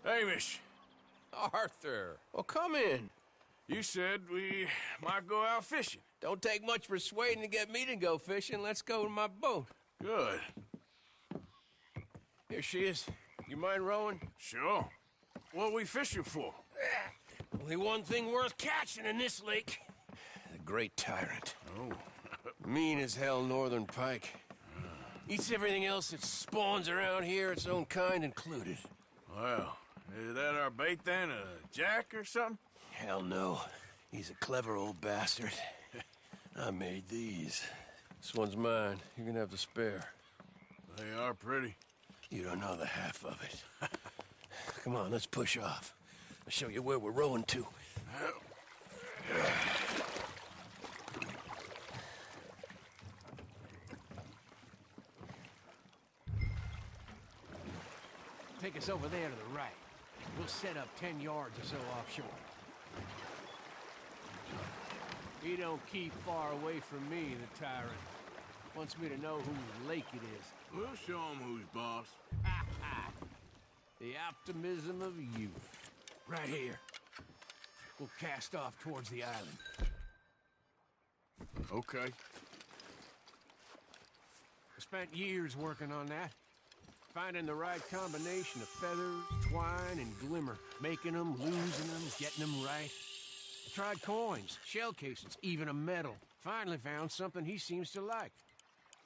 Hamish, Arthur, well, come in. you said we might go out fishing. Don't take much persuading to get me to go fishing. Let's go to my boat. Good. Here she is. You mind rowing? Sure. What are we fishing for? Only one thing worth catching in this lake. The great tyrant. Oh. Mean as hell northern pike. Eats everything else that spawns around here, its own kind included. Well, is that our bait then? A jack or something? Hell no. He's a clever old bastard. I made these. This one's mine. You're gonna have to spare. They are pretty. You don't know the half of it. Come on, let's push off. I'll show you where we're rowing to. Take us over there to the right. We'll set up 10 yards or so offshore. He don't keep far away from me, the tyrant. Wants me to know whose lake it is. We'll show him who's boss. The optimism of youth. Right here. We'll cast off towards the island. Okay. I spent years working on that. Finding the right combination of feathers, twine, and glimmer. Making them, losing them, getting them right. I tried coins, shell cases, even a medal. Finally found something he seems to like.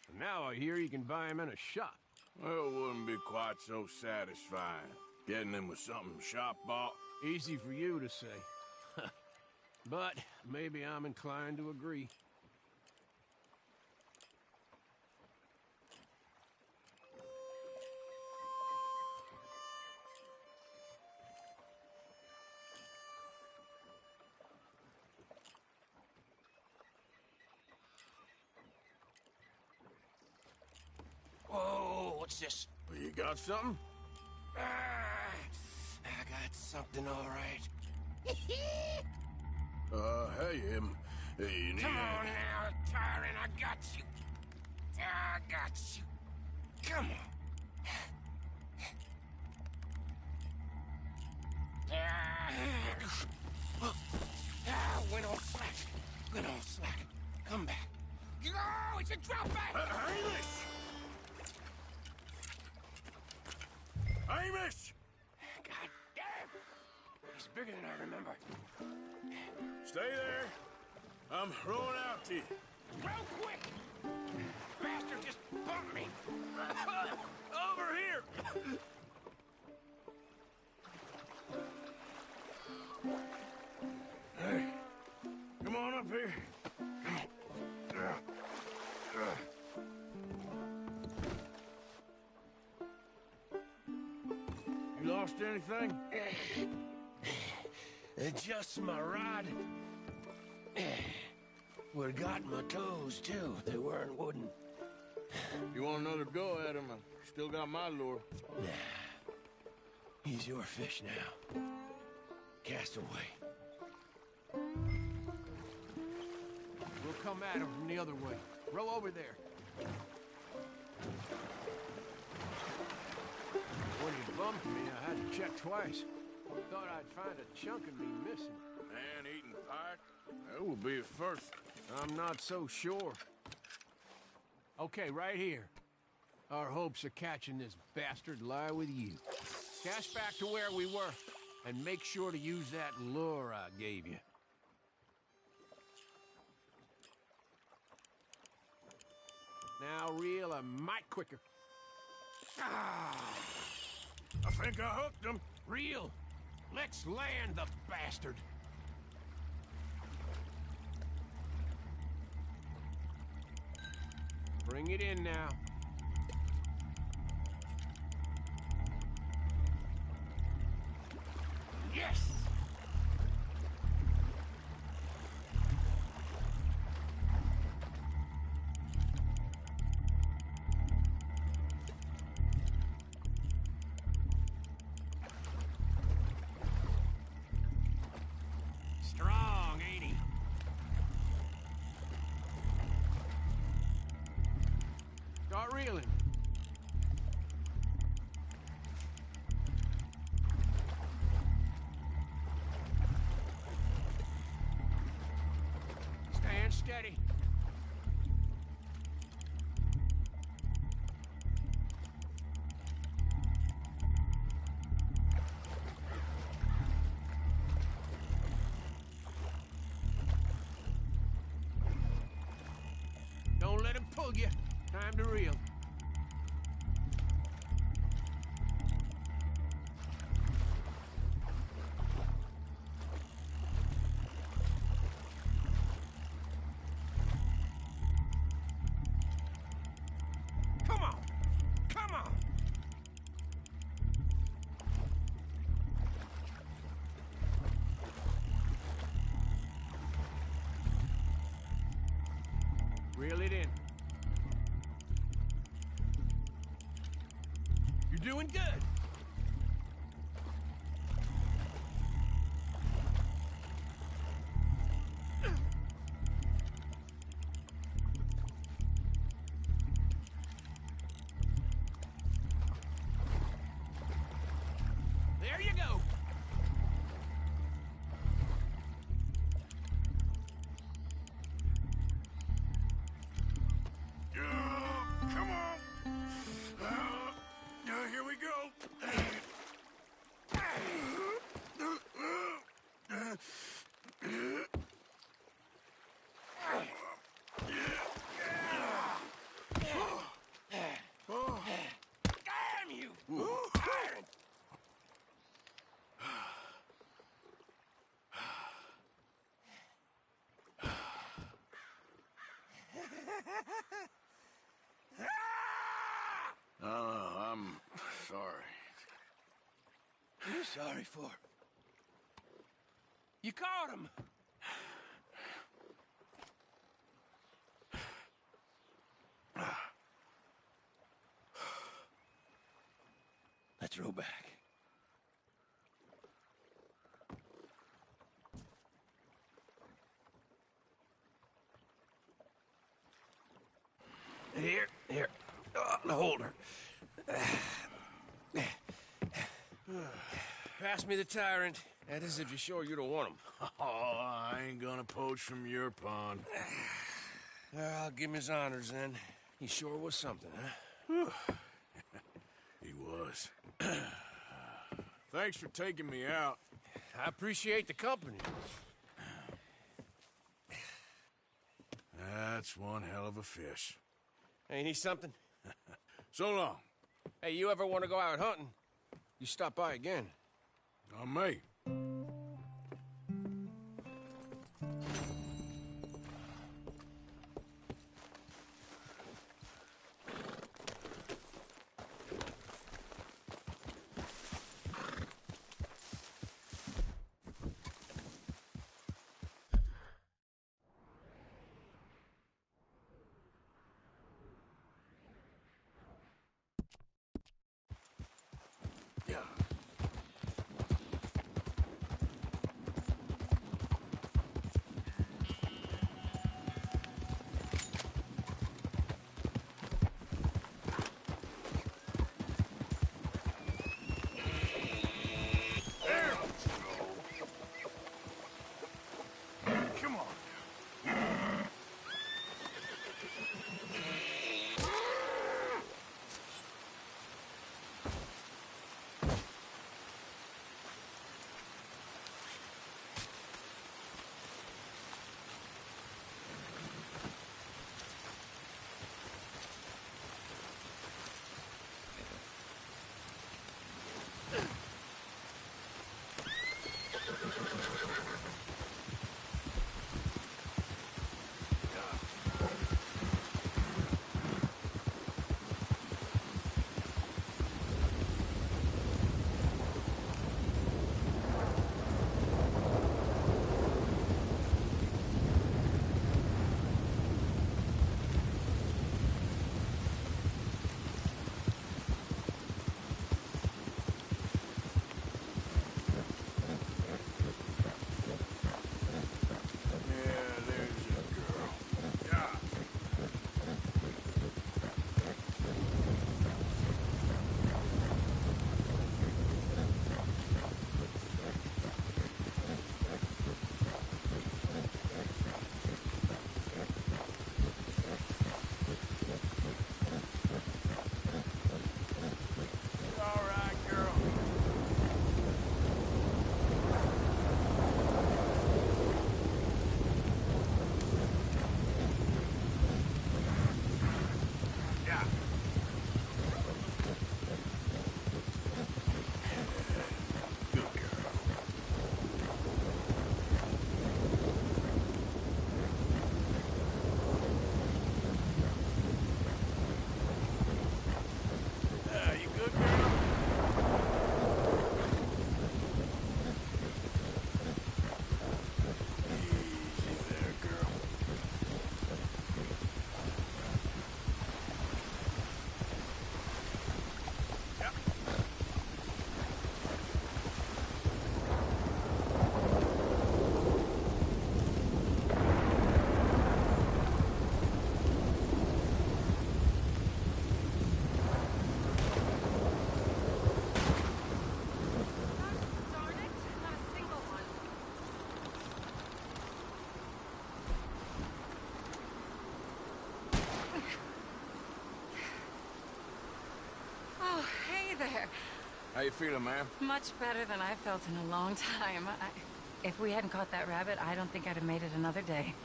And now I hear you can buy him in a shop. Well, it wouldn't be quite so satisfying. Getting him with something shop bought. Easy for you to say. But maybe I'm inclined to agree. Whoa, what's this? Well, you got something? I got something all right. Hey, him. Hey, you need Come on now, tyrant, I got you. I got you. Come on. Went on slack. Went on slack. Come back. Oh, it's a drop back. Hamish! Hamish! God damn. He's bigger than I remember. Stay there. I'm rowing out to you. Real quick! Bastard just bumped me! Over here! Hey, come on up here. You lost anything? Just my rod. Would've got my toes, too. They weren't wooden. You want another go at him? I still got my lure. Nah. He's your fish now. Cast away. We'll come at him from the other way. Row over there. When he bumped me, I had to check twice. Thought I'd find a chunk of me missing. Man-eating pike? That would be a first. I'm not so sure. Okay, right here. Our hopes of catching this bastard lie with you. Cast back to where we were, and make sure to use that lure I gave you. Now reel a mite quicker. Ah! I think I hooked him. Reel! Let's land the bastard! Bring it in now. Yes! Strong, ain't he? Start reeling. steady. Don't let him pull you. Time to reel. Come on! Come on! Reel it in. You're doing good. There you go. Come on. Here we go. Damn you! I'm sorry. What are you sorry for? You caught him. Let's row back. Here. The holder. Pass me the tyrant. That is if you're sure you don't want him. Oh, I ain't gonna poach from your pond. I'll give him his honors then. He sure was something, huh? He was. Thanks for taking me out. I appreciate the company. That's one hell of a fish. Ain't he something? So long. Hey, you ever want to go out hunting? You stop by again. On me. How you feeling, ma'am? Much better than I've felt in a long time. If we hadn't caught that rabbit, I don't think I'd have made it another day.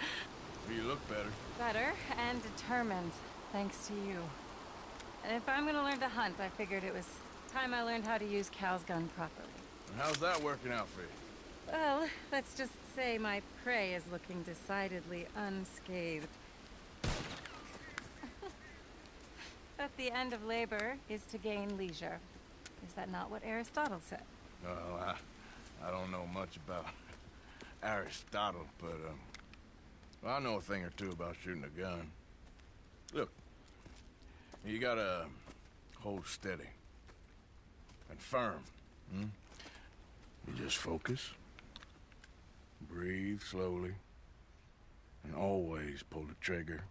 You look better. Better and determined, thanks to you. And if I'm gonna learn to hunt, I figured it was time I learned how to use Cal's gun properly. And how's that working out for you? Well, let's just say my prey is looking decidedly unscathed. But the end of labor is to gain leisure. Is that not what Aristotle said? Well, I don't know much about Aristotle, but, well, I know a thing or two about shooting a gun. Look, you gotta hold steady and firm. You just focus, breathe slowly, and always pull the trigger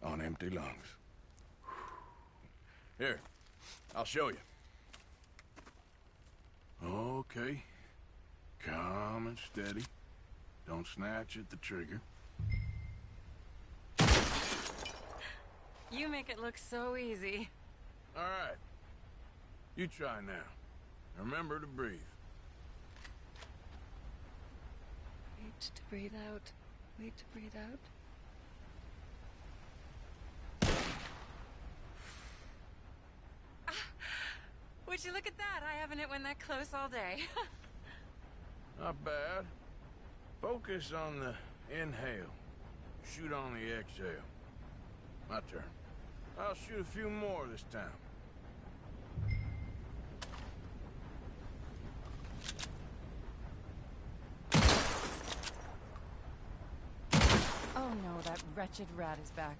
on empty lungs. Here, I'll show you. Okay. Calm and steady. Don't snatch at the trigger. You make it look so easy. All right. You try now. Remember to breathe. Wait to breathe out. Wait to breathe out. Would you look at that? I haven't hit one that close all day. Not bad. Focus on the inhale. Shoot on the exhale. My turn. I'll shoot a few more this time. Oh no, that wretched rat is back.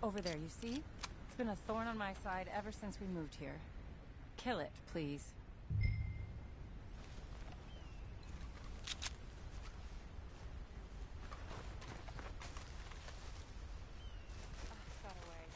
Over there, you see? It's been a thorn on my side ever since we moved here. Kill it, please. Got away.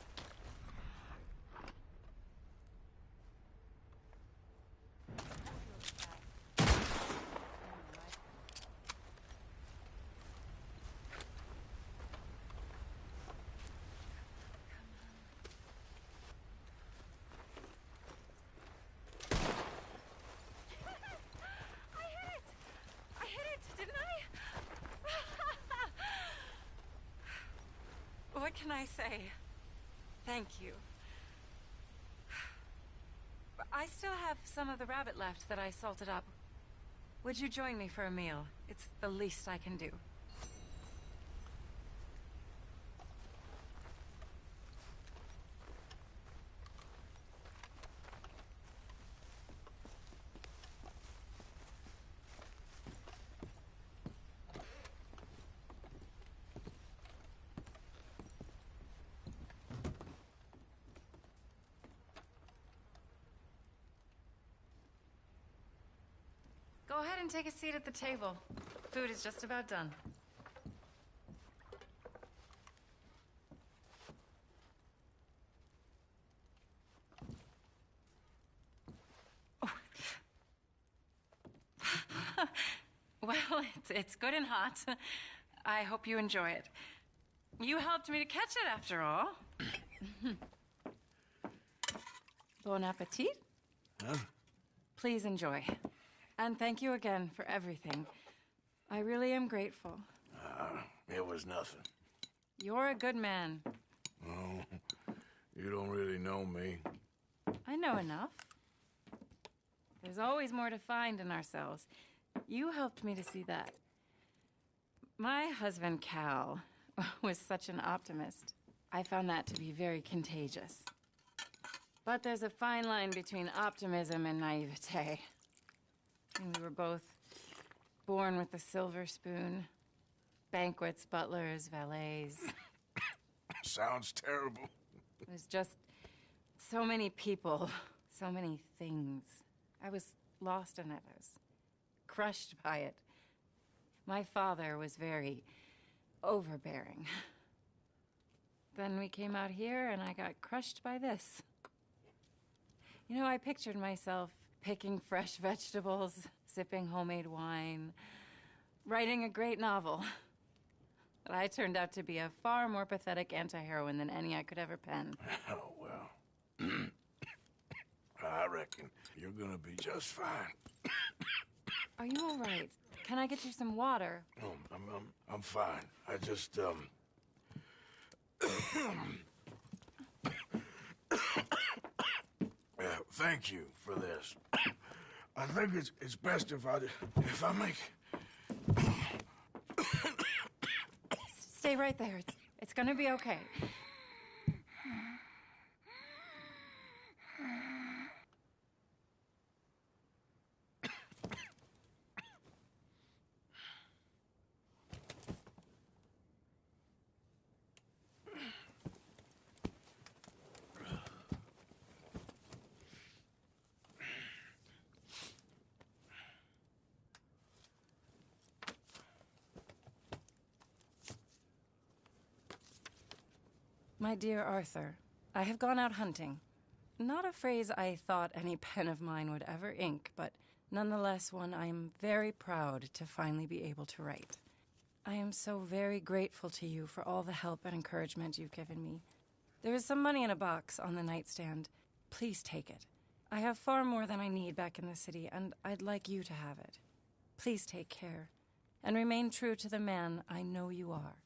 What can I say? Thank you. I still have some of the rabbit left that I salted up. Would you join me for a meal? It's the least I can do. Go ahead and take a seat at the table. Food is just about done. Oh. Well, it's good and hot. I hope you enjoy it. You helped me to catch it, after all. Bon appetit. Huh? Please enjoy. And thank you again for everything. I really am grateful. It was nothing. You're a good man. Oh, you don't really know me. I know enough. There's always more to find in ourselves. You helped me to see that. My husband, Cal, was such an optimist. I found that to be very contagious. But there's a fine line between optimism and naivete. And we were both born with a silver spoon. Banquets, butlers, valets. Sounds terrible. It was just so many people, so many things. I was lost in it. I was crushed by it. My father was very overbearing. Then we came out here and I got crushed by this. You know, I pictured myself picking fresh vegetables, sipping homemade wine, writing a great novel. But I turned out to be a far more pathetic anti-heroine than any I could ever pen. Oh, well. I reckon You're gonna be just fine. Are you all right? Can I get you some water? No, I'm fine. I just, thank you for this. I think it's best if I make... Stay right there. It's gonna be okay. My dear Arthur, I have gone out hunting. Not a phrase I thought any pen of mine would ever ink, but nonetheless one I am very proud to finally be able to write. I am so very grateful to you for all the help and encouragement you've given me. There is some money in a box on the nightstand. Please take it. I have far more than I need back in the city, and I'd like you to have it. Please take care, and remain true to the man I know you are.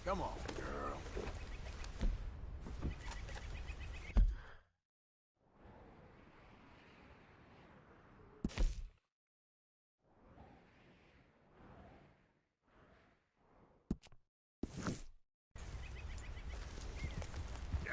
Come on, girl. Yeah.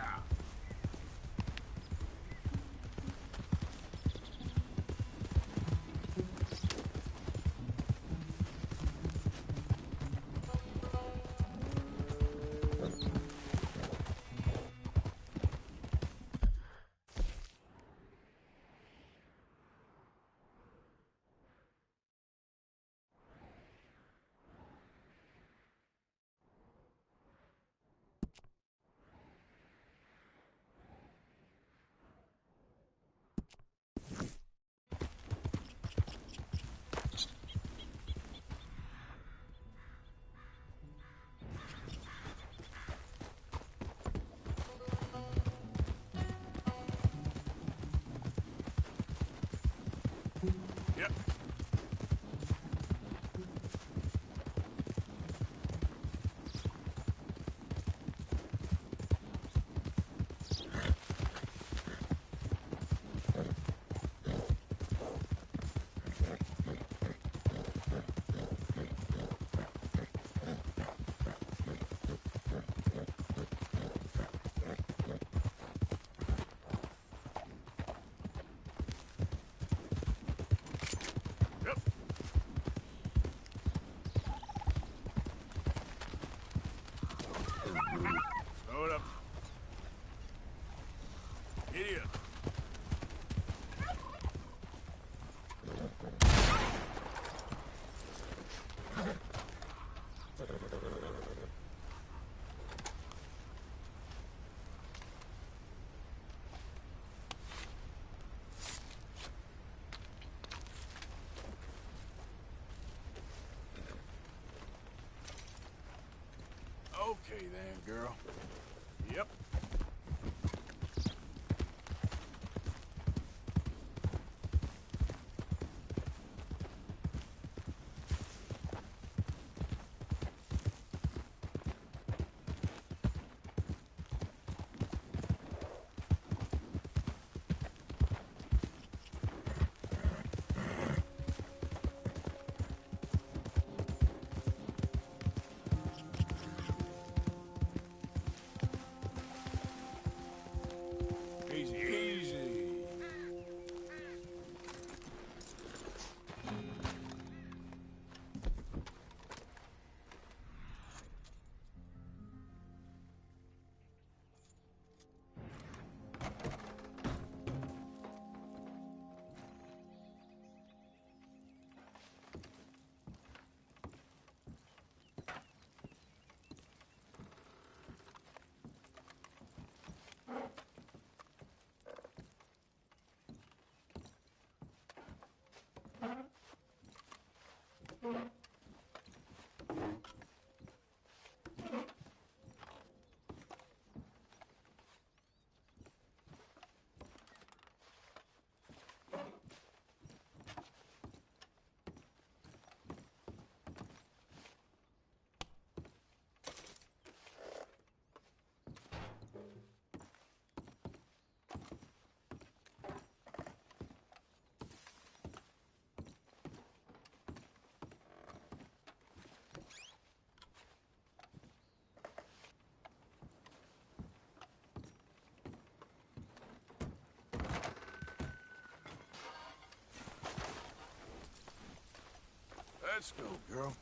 girl? Yep. Easy, easy. Let's go, girl.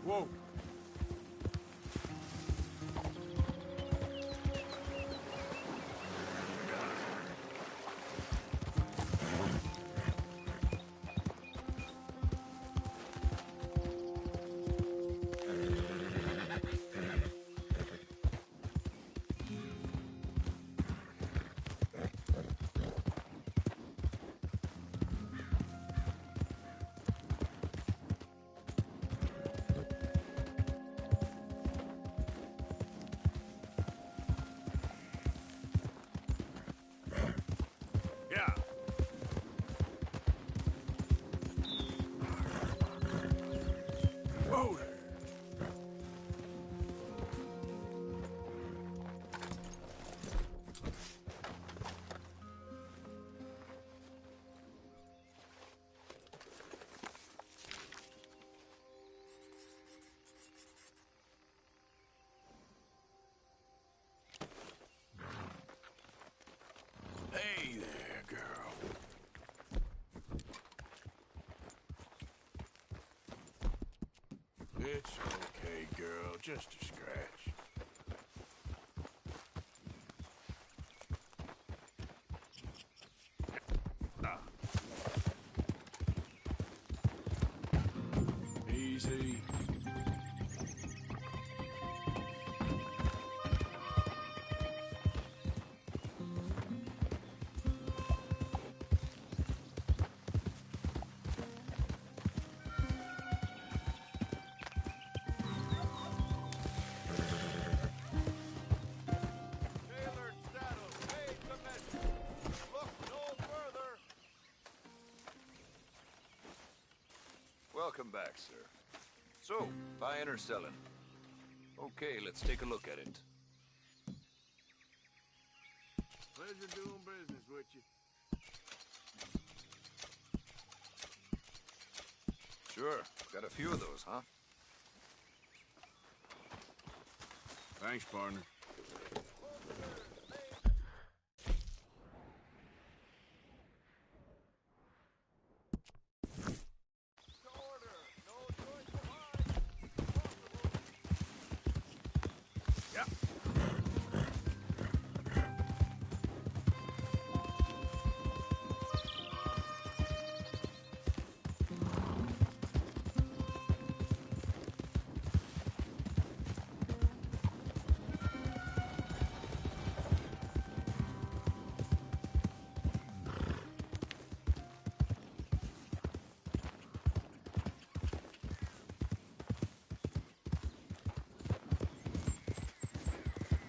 Whoa. Yeah. Oh. Hey there, girl. It's okay, girl. Just a scratch. Ah. Easy. Welcome back, sir. So, buying or selling? Okay, let's take a look at it. Pleasure doing business with you. Sure. Got a few of those, huh? Thanks, partner. Yeah.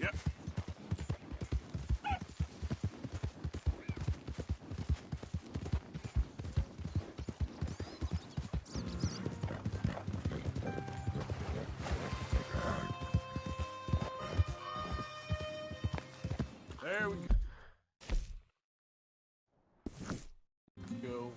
Yep. There we go.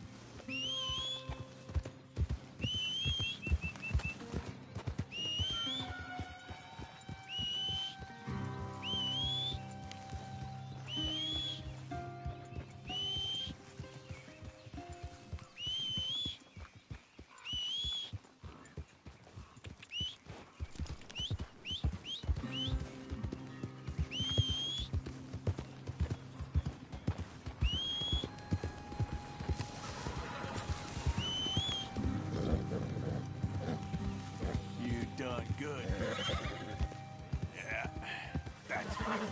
You done good. Yeah, that's my girl.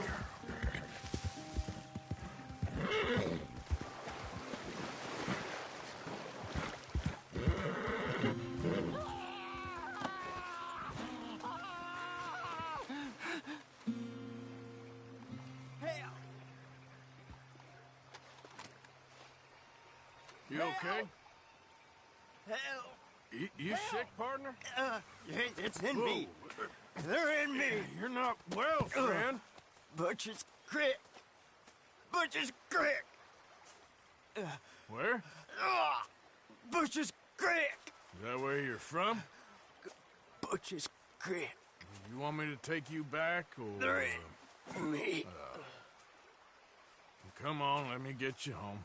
You okay? Hell, You sick, partner? it's in me. They're in me. You're not well, friend. Butcher's Creek. Butcher's Creek. Where? Butcher's Creek. Is that where you're from? Butcher's Creek. You want me to take you back, or... They're in me. Come on, let me get you home.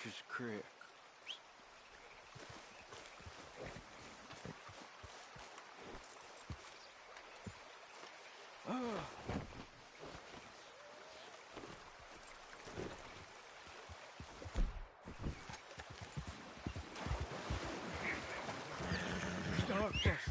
Butcher's Creek. Darkness.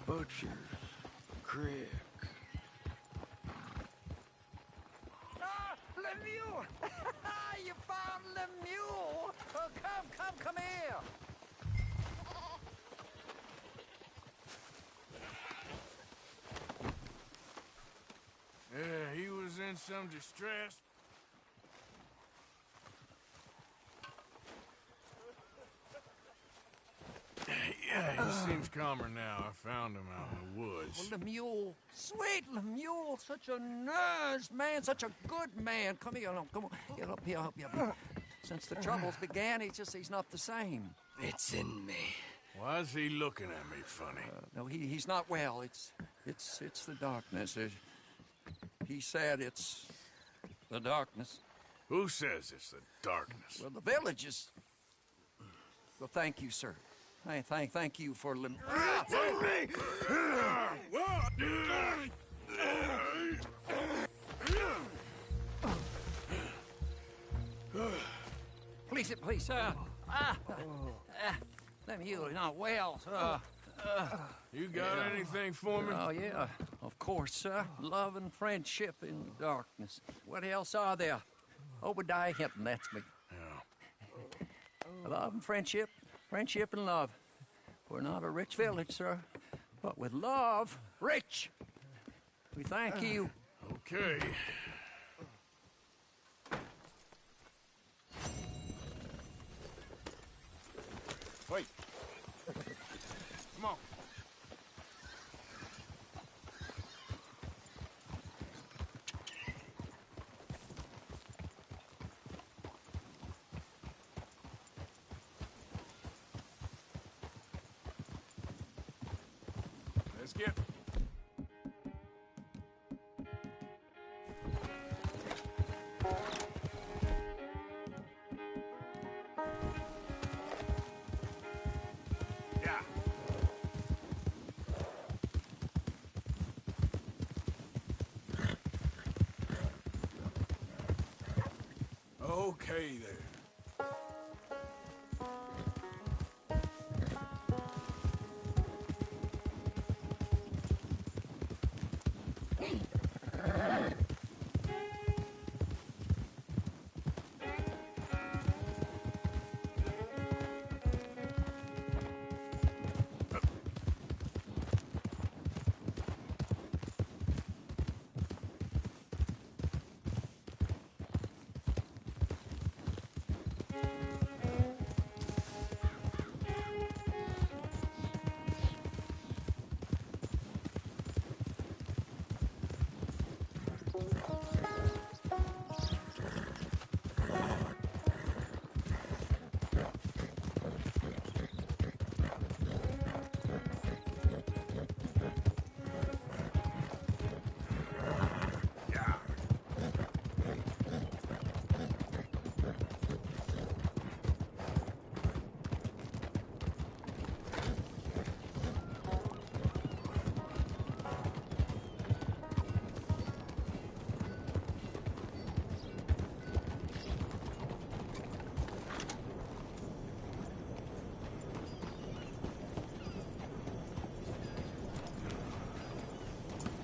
Butcher's Creek. Ah, Lemieux! You found Lemieux! Oh, come here! Yeah, he was in some distress. Yeah, he seems calmer now. I found him out in the woods. Well, Lemieux, sweet Lemieux, such a nice man, such a good man. Come here, come on, get up here, help you. Since the troubles began, he's not the same. It's in me. Why is he looking at me funny? No, he's not well. It's the darkness. He said it's the darkness. Who says it's the darkness? Well, the village is. Well, thank you, sir. Thank you for me! Please, sir. Lemieux, not well, sir. You got anything for me? Oh, yeah, of course, sir. Love and friendship in the darkness. What else are there? Obadiah Hinton, that's me. Yeah. Love and friendship and love. We're not a rich village, sir, but with love, rich. We thank you. Okay. Wait. Come on. Let's get... Yeah. Okay there.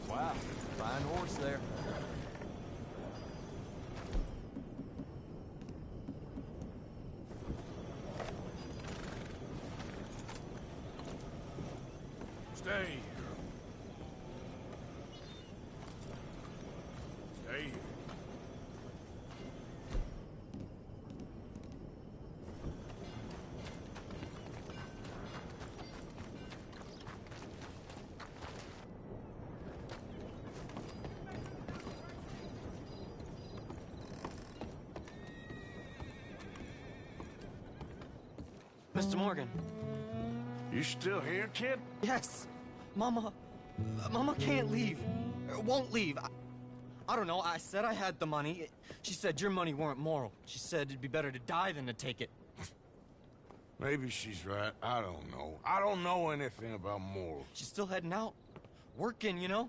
Wow, fine horse there. Stay. Mr. Morgan. You still here, kid? Yes. Mama can't leave. Won't leave. I don't know. I said I had the money. She said your money weren't moral. She said it'd be better to die than to take it. Maybe she's right. I don't know. I don't know anything about morals. She's still heading out. Working, you know?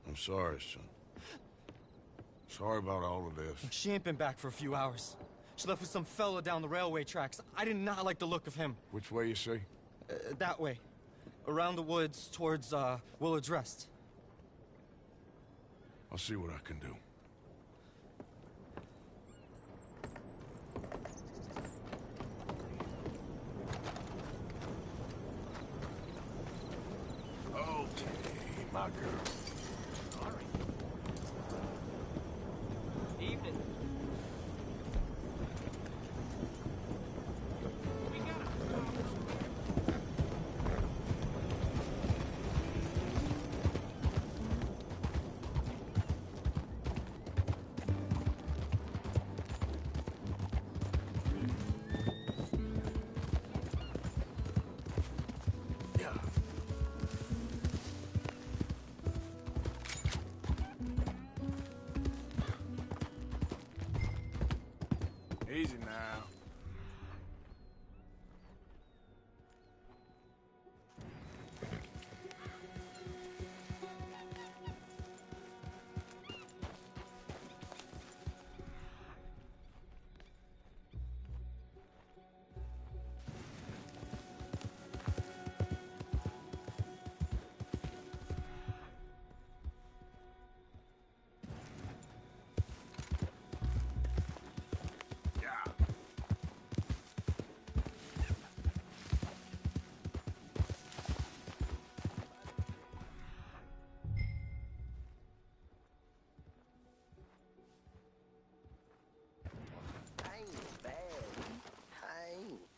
I'm sorry, son. Sorry about all of this. She ain't been back for a few hours. She left with some fella down the railway tracks. I did not like the look of him. Which way you say? That way. Around the woods towards, Willard's Rest. I'll see what I can do. Okay, my girl. Sorry. Evening. We got a Easy now.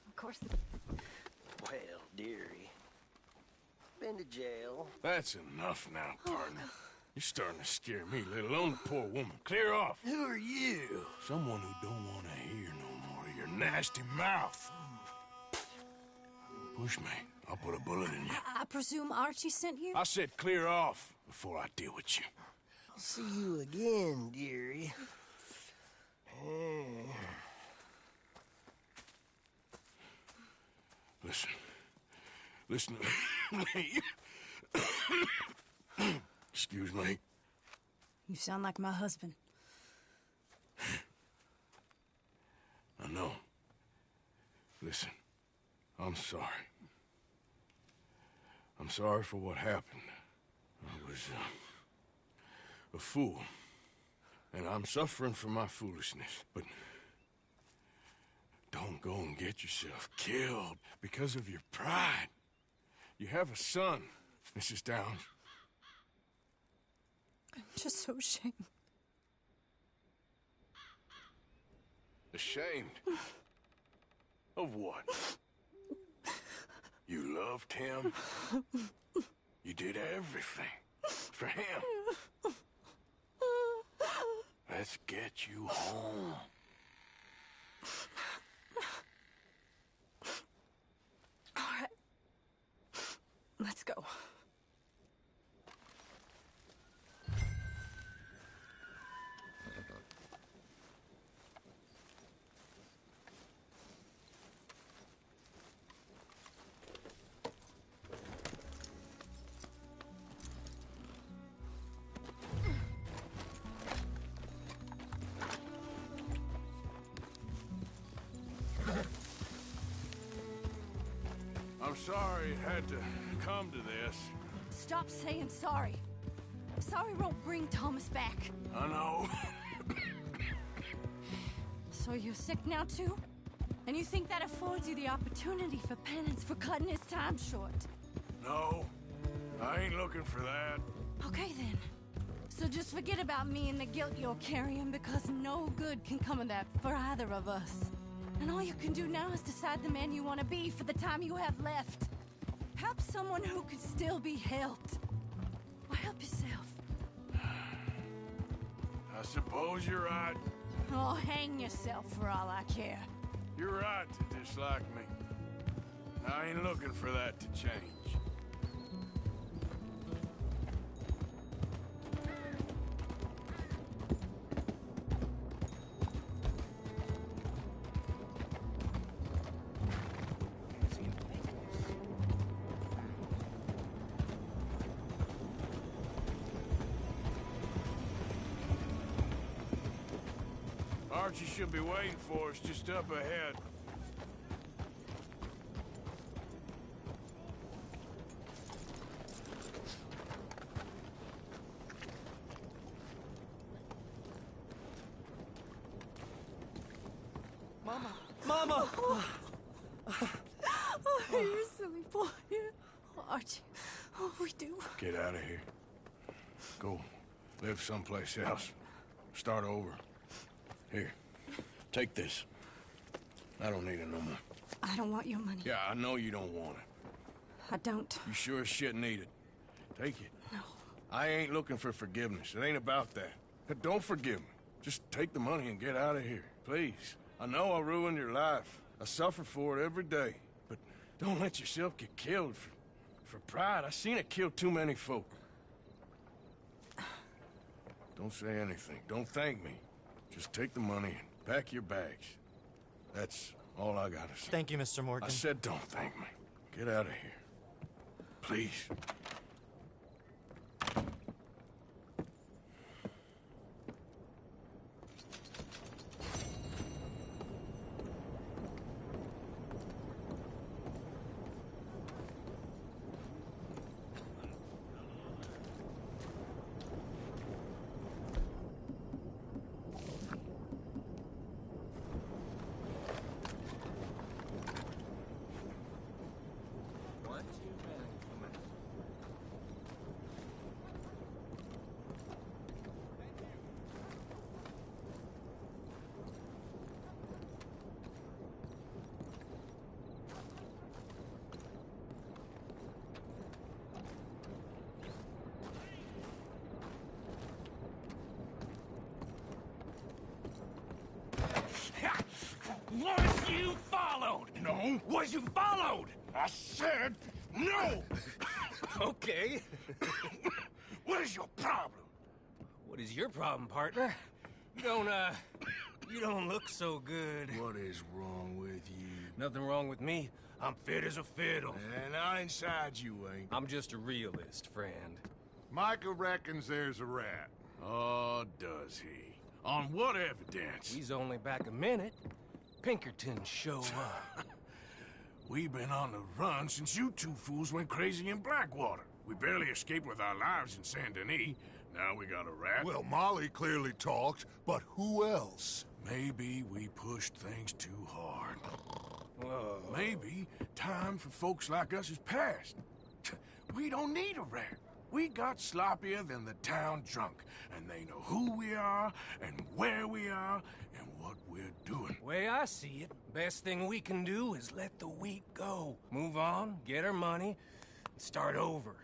Of course. Well, dearie, been to jail. That's enough now, partner. You're starting to scare me, let alone the poor woman. Clear off. Who are you? Someone who don't want to hear no more of your nasty mouth. Push me. I'll put a bullet in you. I presume Archie sent you? I said clear off before I deal with you. I'll see you again, dearie. Listen to me. Excuse me. You sound like my husband. I know. Listen, I'm sorry. I'm sorry for what happened. I was a fool. And I'm suffering for my foolishness. But don't go and get yourself killed because of your pride. You have a son, Mrs. Downs. I'm just so ashamed. Ashamed? Of what? You loved him? You did everything for him. Let's get you home. All right. Let's go. I'm sorry it had to come to this. Stop saying sorry. Sorry won't bring Thomas back. I know. So you're sick now, too? And you think that affords you the opportunity for penance for cutting his time short? No, I ain't looking for that. Okay, then. So just forget about me and the guilt you're carrying, because no good can come of that for either of us. And all you can do now is decide the man you want to be for the time you have left. Help someone who can still be helped. Or help yourself. I suppose you're right. Oh, hang yourself for all I care. You're right to dislike me. I ain't looking for that to change. Archie should be waiting for us just up ahead. Mama! Mama! Oh, you silly boy. Oh, Archie. Oh, we do. Get out of here. Go live someplace else. Start over. Here, take this. I don't need it no more. I don't want your money. Yeah, I know you don't want it. I don't. You sure as shit need it. Take it. No. I ain't looking for forgiveness. It ain't about that. But don't forgive me. Just take the money and get out of here, please. I know I ruined your life. I suffer for it every day. But don't let yourself get killed for pride. I seen it kill too many folk. Don't say anything. Don't thank me. Just take the money and pack your bags. That's all I gotta say. Thank you, Mr. Morgan. I said don't thank me. Get out of here. Please. Was you followed? No. Was you followed? I said no! Okay. What is your problem? What is your problem, partner? You don't look so good. What is wrong with you? Nothing wrong with me. I'm fit as a fiddle. And not inside you ain't. I'm just a realist, friend. Micah reckons there's a rat. Oh, does he? On what evidence? He's only back a minute. Pinkerton show up. We've been on the run since you two fools went crazy in Blackwater. We barely escaped with our lives in Saint Denis. Now we got a rat. Well, Molly clearly talked, but who else? Maybe we pushed things too hard. Whoa. Maybe time for folks like us is past. We don't need a rat. We got sloppier than the town drunk, and they know who we are, and where we are, and what we're doing. Way I see it, best thing we can do is let the week go. Move on, get our money, and start over.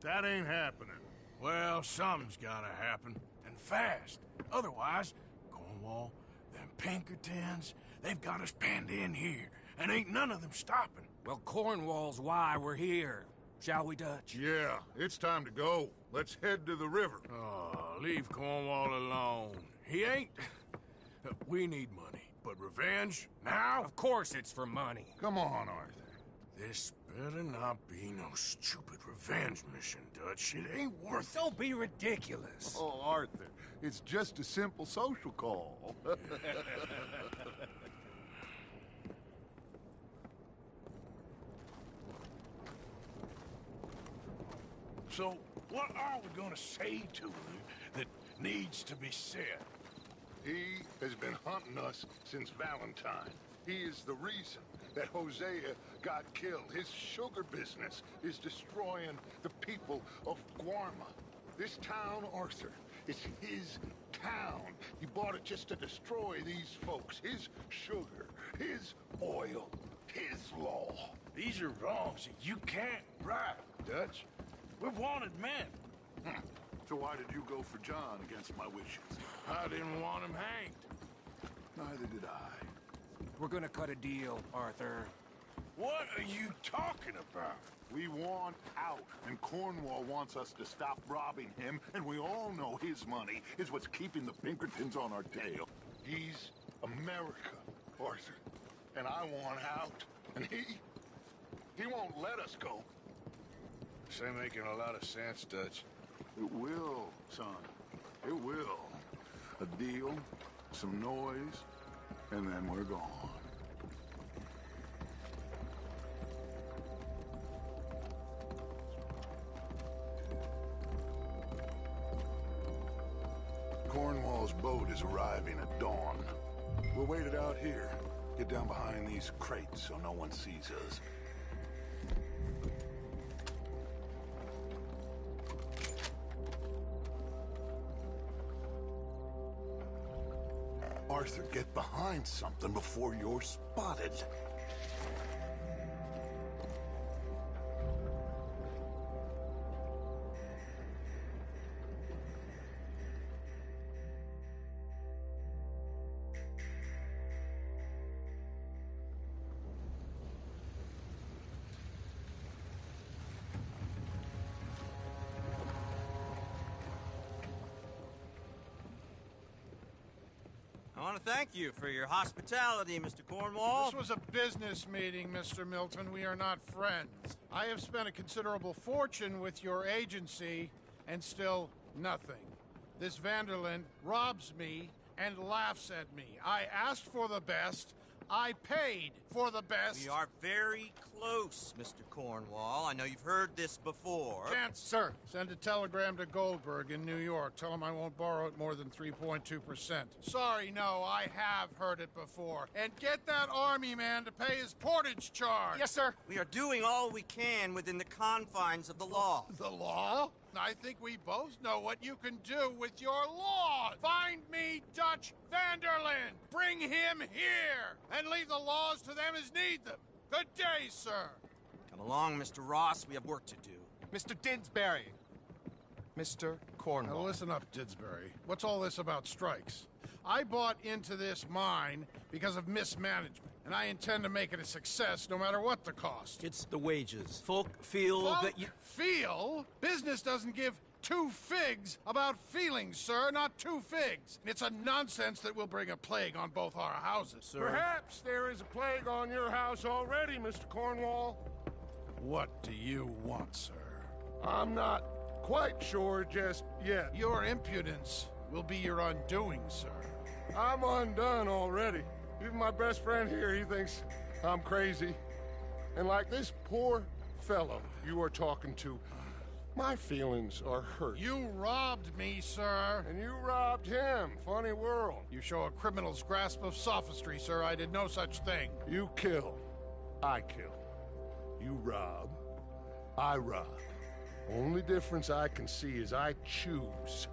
That ain't happening. Well, something's gotta happen, and fast. Otherwise, Cornwall, them Pinkertons, they've got us penned in here, and ain't none of them stopping. Well, Cornwall's why we're here. Shall we, Dutch? Yeah, it's time to go. Let's head to the river. Oh, leave Cornwall alone. He ain't... We need money, but revenge, now? Of course it's for money. Come on, Arthur. This better not be no stupid revenge mission, Dutch. It ain't worth it. Don't be ridiculous. Oh, Arthur, it's just a simple social call. So, what are we gonna say to him that needs to be said? He has been hunting us since Valentine. He is the reason that Hosea got killed. His sugar business is destroying the people of Guarma. This town, Arthur, is his town. He bought it just to destroy these folks. His sugar, his oil, his law. These are wrongs that you can't right, Dutch. We're wanted men. So why did you go for John against my wishes? I didn't want him hanged. Neither did I. We're gonna cut a deal, Arthur. What are you talking about? We want out, and Cornwall wants us to stop robbing him, and we all know his money is what's keeping the Pinkertons on our tail. He's America, Arthur, and I want out, and he won't let us go. This ain't making a lot of sense, Dutch. It will, son. It will. A deal, some noise, and then we're gone. Cornwall's boat is arriving at dawn. We'll wait it out here. Get down behind these crates so no one sees us. Arthur, get behind something before you're spotted. I want to thank you for your hospitality, Mr. Cornwall. This was a business meeting, Mr. Milton. We are not friends. I have spent a considerable fortune with your agency, and still nothing. This Vanderlyn robs me and laughs at me. I asked for the best. I paid for the best. We are very close, Mr. Cornwall. I know you've heard this before. Can't, sir. Send a telegram to Goldberg in New York. Tell him I won't borrow it more than 3.2%. Sorry, no, I have heard it before. And get that army man to pay his portage charge. Yes, sir. We are doing all we can within the confines of the law. The law? I think we both know what you can do with your laws. Find me Dutch Vanderlyn. Bring him here. And leave the laws to them as need them. Good day, sir. Come along, Mr. Ross. We have work to do. Mr. Didsbury. Mr. Cornwall. Now listen up, Didsbury. What's all this about strikes? I bought into this mine because of mismanagement, and I intend to make it a success no matter what the cost. It's the wages. Folk feel that you... Feel? Business doesn't give two figs about feelings, sir, not two figs. It's a nonsense that will bring a plague on both our houses, sir. Perhaps there is a plague on your house already, Mr. Cornwall. What do you want, sir? I'm not quite sure just yet. Your impudence will be your undoing, sir. I'm undone already. Even my best friend here, he thinks I'm crazy. And like this poor fellow you are talking to, my feelings are hurt. You robbed me, sir. And you robbed him. Funny world. You show a criminal's grasp of sophistry, sir. I did no such thing. You kill. I kill. You rob. I rob. Only difference I can see is I choose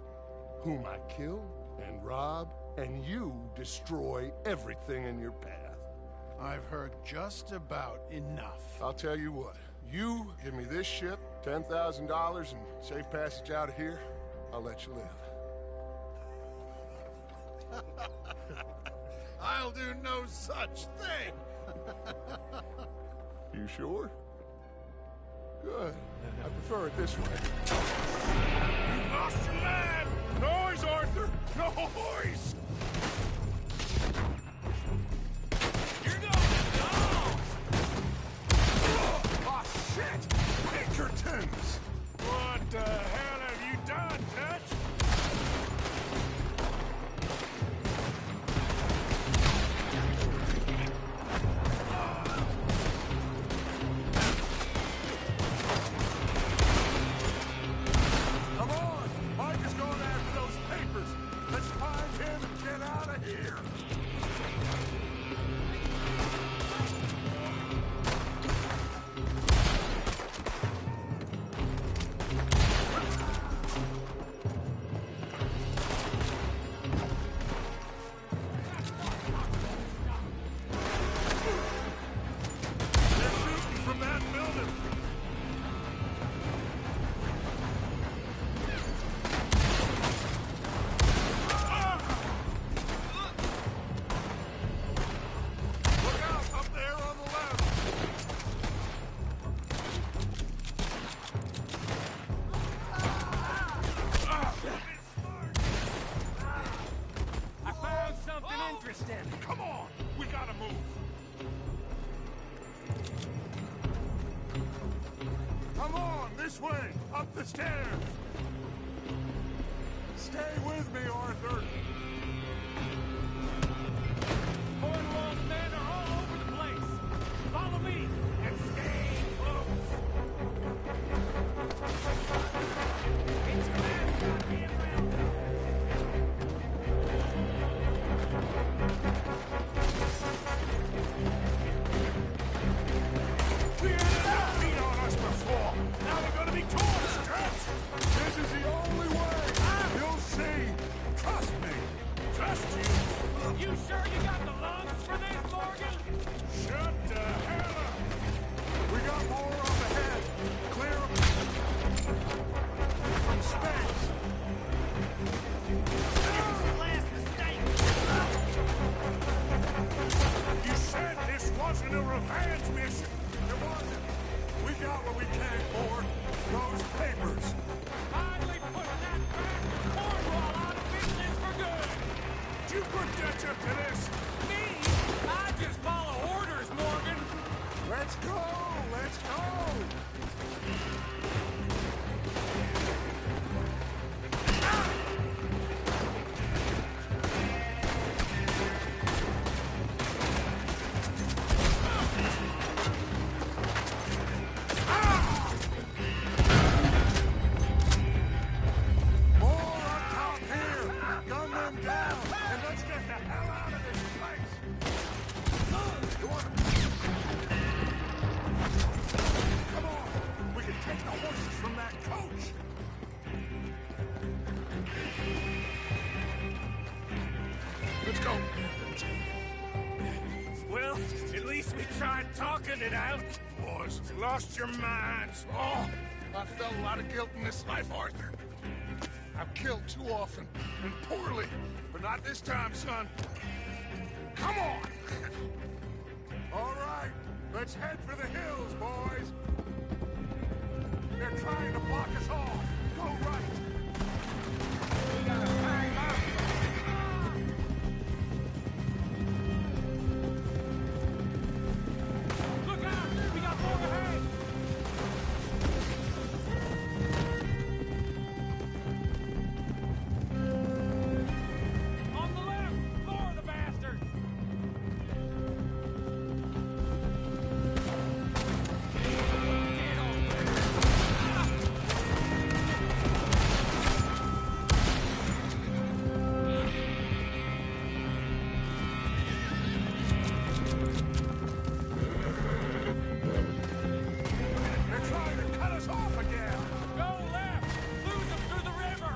whom I kill and rob, and you destroy everything in your path. I've heard just about enough. I'll tell you what. You give me this ship, $10,000, and safe passage out of here, I'll let you live. I'll do no such thing. You sure? Good. I prefer it this way. You lost your man! Noise, Arthur! Noise! You're going down! Oh, shit! Pinkertons! What the hell have you done, Dutch? Come on! Mike is going after those papers! Let's find him and get out of here! This way! Up the stairs! Stay with me, Arthur! Cornwall's men are all over the place. Follow me and stay close. It's your last goddamn round. We ended up beat on us before! Now we're gonna be torched! This is the only way! You'll see! Trust me! Trust you! You sure you got the lungs for this, Morgan? Shut the hell up! We got more up ahead! Clear from space! This is your last mistake! You said this wasn't a revenge mission! It wasn't! We got what we came for! Those papers! Finally putting that bastard Cornwall out of business for good! Did you put Dutch up to this? Me? I just follow orders, Morgan! Let's go! Let's go! More up top here! Gun them down! And let's get the hell out of this place! You want Come on! We can take the horses from that coach! Let's go! Well, at least we tried talking it out. Boys, you lost your minds. Oh, I felt a lot of guilt in this life, Arthur. I've killed too often, and poorly. But not this time, son. Come on! All right, let's head for the hills, boys. They're trying to block us off. Go right. We gotta hang up. Look out! We got more ahead! On the left! More of the bastards! They're trying to cut us off again. Go left! Lose them through the river!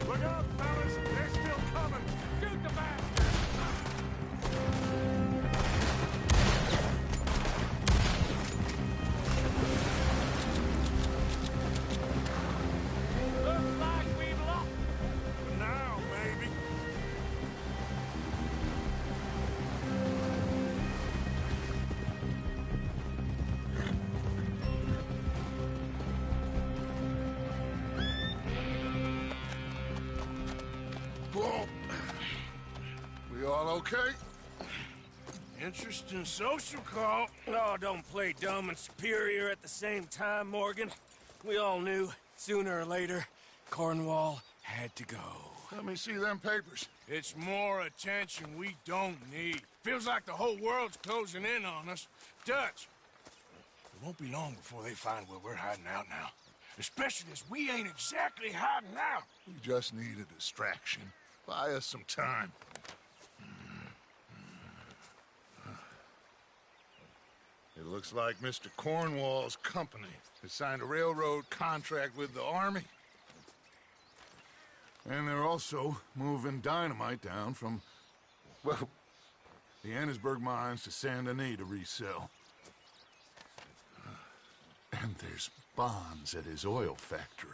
Look out, fellas. They're still coming. Shoot the bastards! Looks like we've lost. For now, maybe. Whoa. We all okay? Interesting social call. Oh, don't play dumb and superior at the same time, Morgan. We all knew, sooner or later, Cornwall had to go. Let me see them papers. It's more attention we don't need. Feels like the whole world's closing in on us. Dutch, it won't be long before they find where we're hiding out now. Especially as we ain't exactly hiding out. We just need a distraction. Buy us some time. It looks like Mr. Cornwall's company has signed a railroad contract with the Army. And they're also moving dynamite down from, well, the Annesburg mines to Saint Denis to resell. And there's bonds at his oil factory.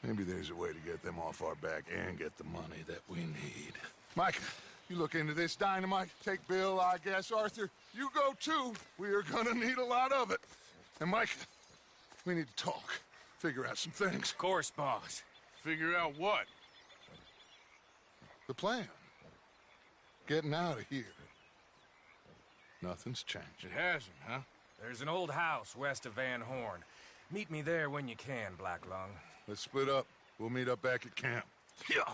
Maybe there's a way to get them off our back and get the money that we need. Mike, you look into this dynamite. Take Bill, I guess. Arthur, you go too. We are gonna need a lot of it. And Mike, we need to talk. Figure out some things. Of course, boss. Figure out what? The plan. Getting out of here. Nothing's changed. It hasn't, huh? There's an old house west of Van Horn. Meet me there when you can, Black Lung. Let's split up. We'll meet up back at camp. Yeah.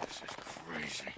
This is crazy.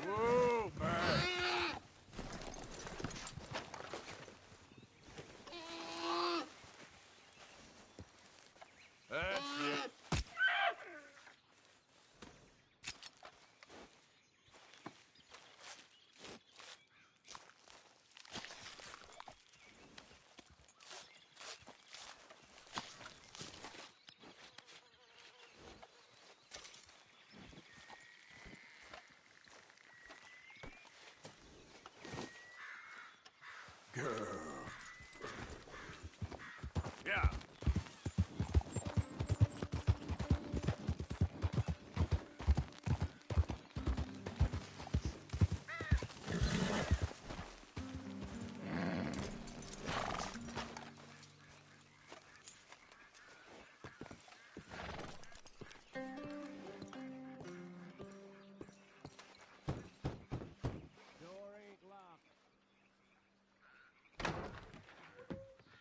Whoa, man. That's it. Girl. Yeah.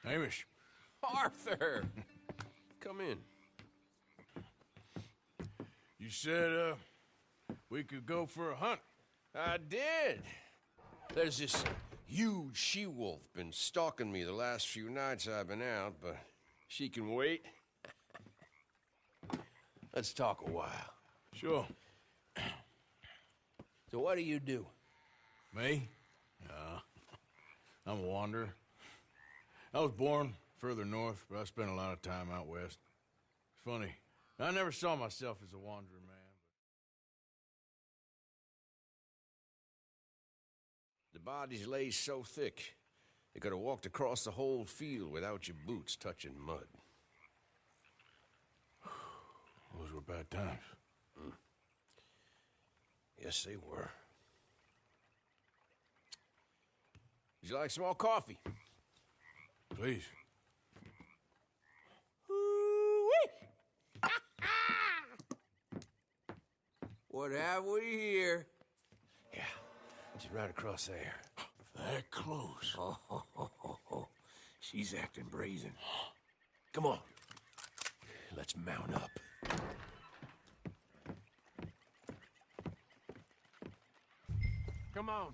Hamish. Arthur! Come in. You said, we could go for a hunt. I did. There's this huge she-wolf been stalking me the last few nights I've been out, but she can wait. Let's talk a while. Sure. So what do you do? Me? I'm a wanderer. I was born further north, but I spent a lot of time out west. It's funny. I never saw myself as a wanderer, man. The bodies lay so thick, you could have walked across the whole field without your boots touching mud. Those were bad times. Yes, they were. Would you like some more coffee? Please. What have we here? Yeah, she's right across there. That close. Oh. She's acting brazen. Come on. Let's mount up. Come on.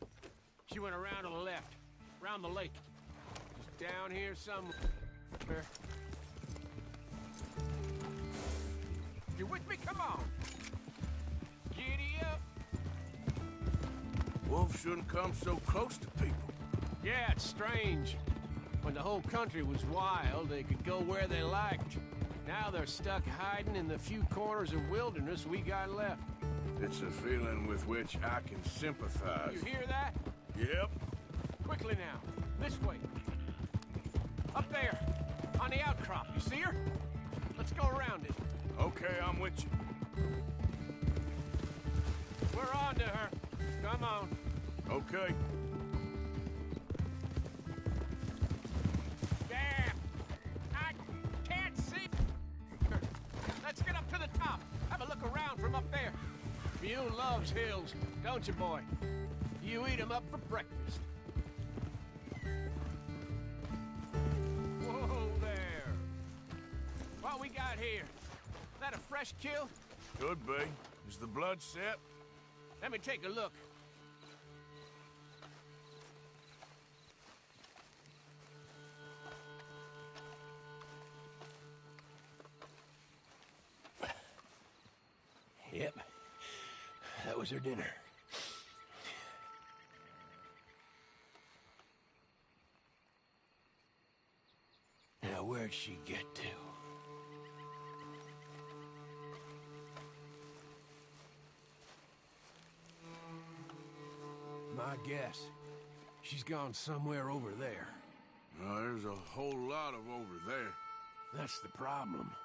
She went around to the left, around the lake. Just down here somewhere. You with me? Come on. Giddy up. Wolves shouldn't come so close to people. Yeah, it's strange. When the whole country was wild, they could go where they liked. Now they're stuck hiding in the few corners of wilderness we got left. It's a feeling with which I can sympathize. You hear that? Yep. Quickly now. This way. Up there. On the outcrop. You see her? Let's go around it. Okay, I'm with you. We're on to her. Come on. Okay. Damn! I can't see her. Let's get up to the top. Have a look around from up there. Mule loves hills, don't you, boy? You eat 'em up for breakfast. Whoa there. What we got here? Is that a fresh kill? Could be. Is the blood set? Let me take a look. Yep. That was her dinner. Now, where'd she get to? My guess. She's gone somewhere over there. There's a whole lot of over there. That's the problem.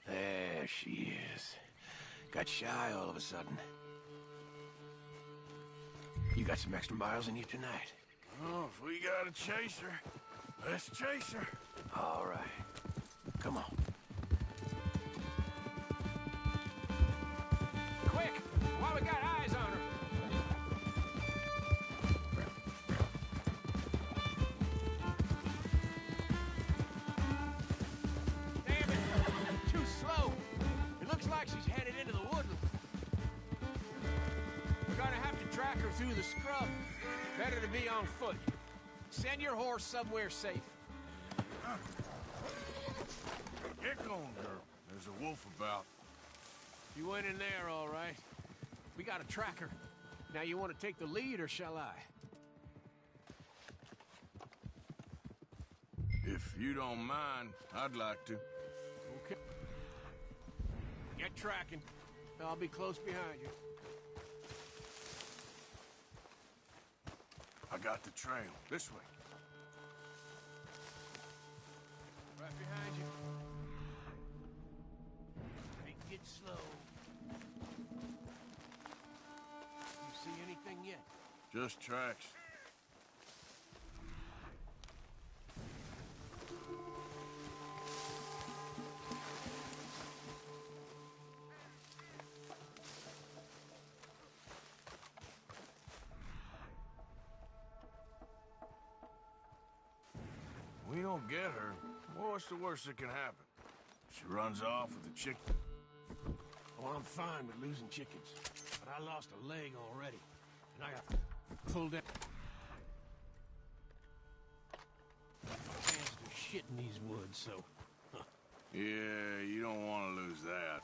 There she is. Got shy all of a sudden. You got some extra miles in you tonight? Oh, if we gotta chase her, let's chase her. All right. Come on. Quick! While we got eyes on her. Damn it! Too slow. It looks like she's headed into the woodland. We're gonna have to track her through the scrub. Better to be on foot. Send your horse somewhere safe. Get going, girl. There's a wolf about. You went in there, all right. We got a tracker. Now you want to take the lead, or shall I? If you don't mind, I'd like to. Okay. Get tracking. I'll be close behind you. I got the trail. This way. Right behind you. Take it slow. You see anything yet? Just tracks. We don't get her. What's the worst that can happen? She runs off with the chicken. Oh, I'm fine with losing chickens. But I lost a leg already. And I got pulled out. My hands do shit in these woods, so... Huh. Yeah, you don't want to lose that.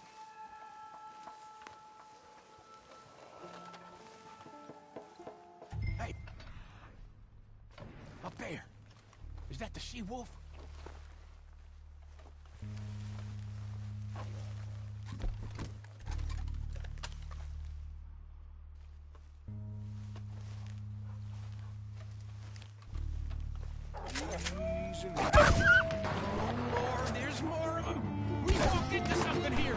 Hey! Up there! Is that the she-wolf? Lord, there's more of them! We walked into something here!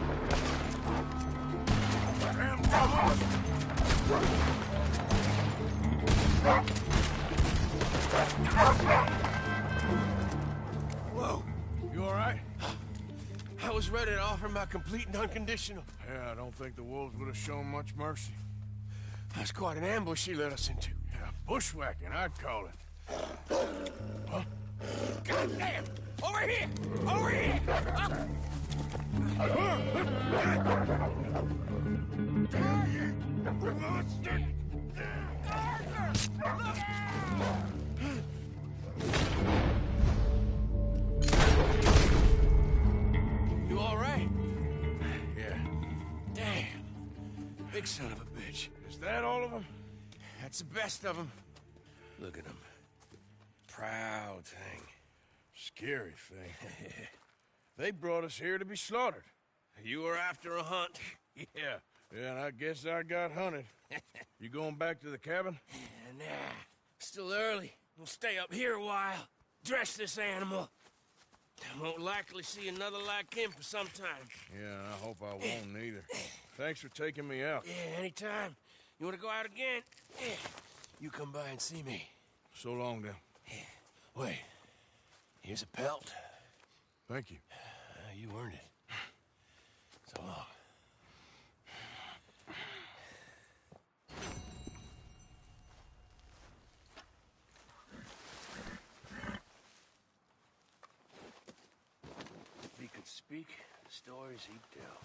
Whoa. You all right? I was ready to offer my complete and unconditional. Yeah, I don't think the wolves would have shown much mercy. That's quite an ambush she led us into. Yeah, bushwhacking, I'd call it. Huh? God damn! Over here! Over here! Target! You all right? Yeah. Damn. Big son of a bitch. Is that all of them? That's the best of them. Look at him. Proud thing. Scary thing. They brought us here to be slaughtered. You were after a hunt. Yeah. Yeah, and I guess I got hunted. You going back to the cabin? Nah. Still early. We'll stay up here a while. Dress this animal. Won't likely see another like him for some time. Yeah, I hope I won't neither. Thanks for taking me out. Yeah, anytime. You want to go out again? Yeah. You come by and see me. So long, then. Yeah. Wait. Here's a pelt. Thank you. You earned it. So long. If he could speak, the stories he'd tell.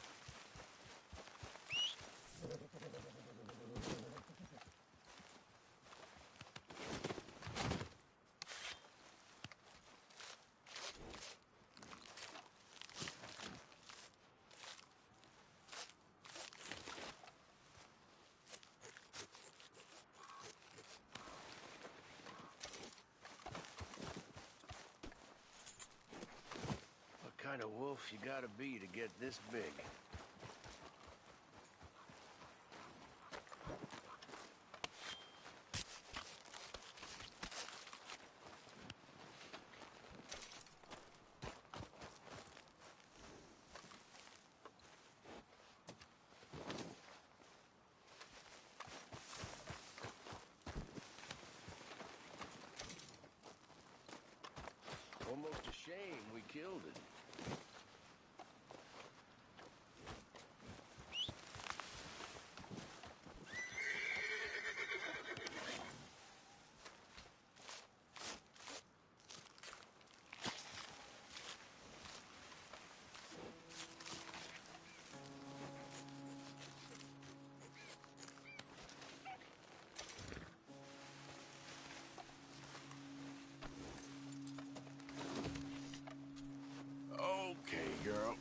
What kind of wolf you gotta be to get this big? Almost a shame we killed it. Okay, girl.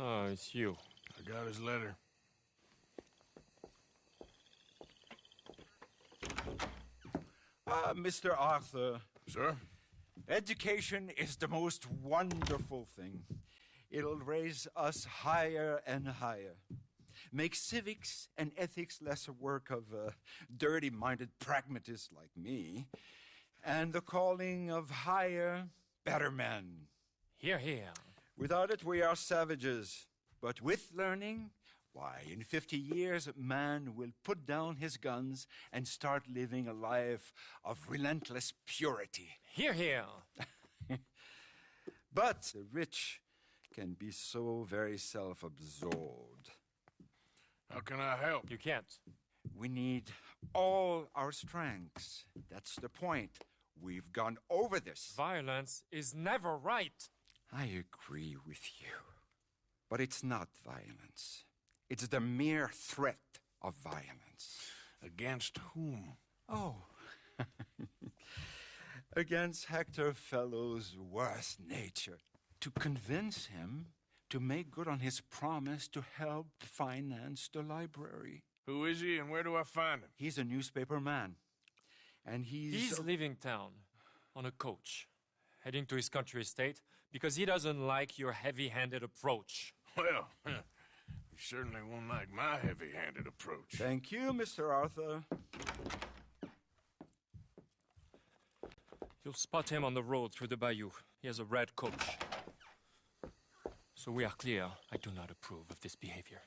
Oh, it's you. I got his letter. Mr. Arthur. Sir? Education is the most wonderful thing. It'll raise us higher and higher. Make civics and ethics less a work of dirty-minded pragmatists like me, and the calling of higher, better men. Hear, hear. Without it, we are savages. But with learning, why, in 50 years, man will put down his guns and start living a life of relentless purity. Hear, hear. But the rich can be so very self-absorbed. How can I help? You can't. We need all our strengths. That's the point. We've gone over this. Violence is never right. I agree with you. But it's not violence. It's the mere threat of violence. Against whom? Oh. Against Hector Fellow's worst nature. To convince him to make good on his promise to help finance the library. Who is he and where do I find him? He's a newspaper man. And He's leaving town on a coach, heading to his country estate because he doesn't like your heavy-handed approach. Well, you certainly won't like my heavy-handed approach. Thank you, Mr. Arthur. You'll spot him on the road through the bayou. He has a red coach. So we are clear, I do not approve of this behavior.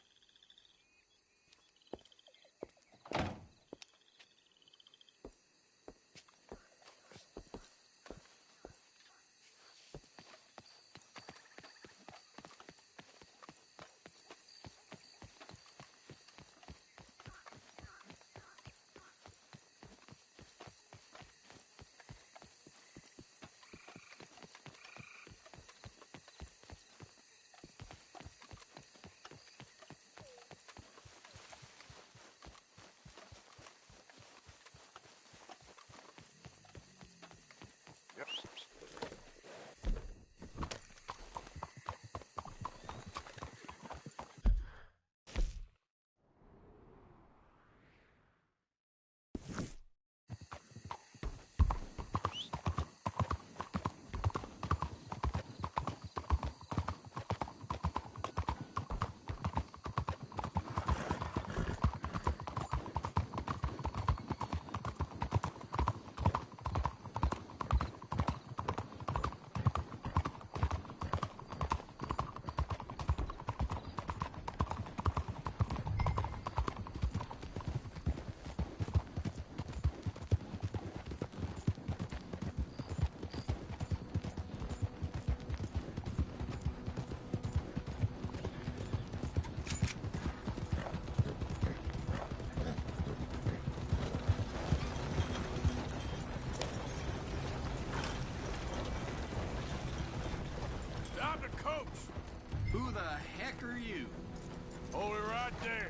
Hold it right there.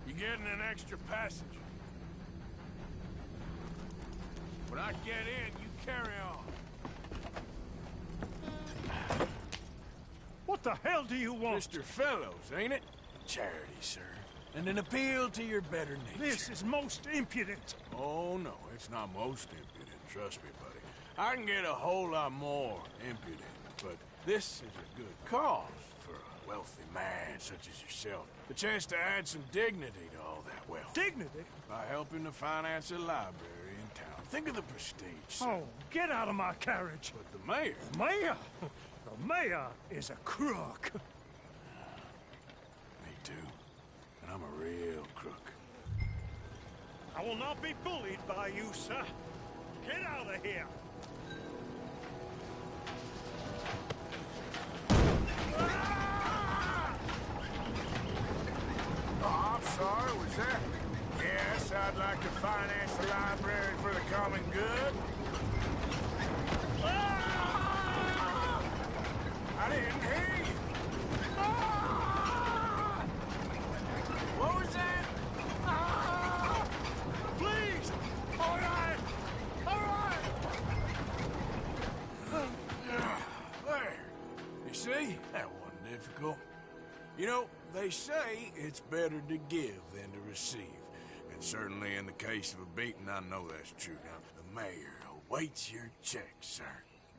You're getting an extra passage. When I get in, you carry on. What the hell do you want? Mr. Fellows, ain't it? Charity, sir. And an appeal to your better nature. This is most impudent. Oh, no, it's not most impudent. Trust me, buddy. I can get a whole lot more impudent, but this is a good cause for a wealthy man such as yourself. The chance to add some dignity to all that wealth. Dignity? By helping to finance a library in town. Think of the prestige, sir. Oh, get out of my carriage. But the mayor... Mayor? The mayor is a crook. Me too. And I'm a real crook. I will not be bullied by you, sir. Get out of here. Oh, I'm sorry, was that? Yes, I'd like to finance the library for the common good. Ah! I didn't hear you. Ah! What was that? Ah! Please! All right! All right! There. You see? That wasn't difficult. You know, they say it's better to give than to receive. And certainly in the case of a beating, I know that's true. Now, the mayor awaits your check, sir.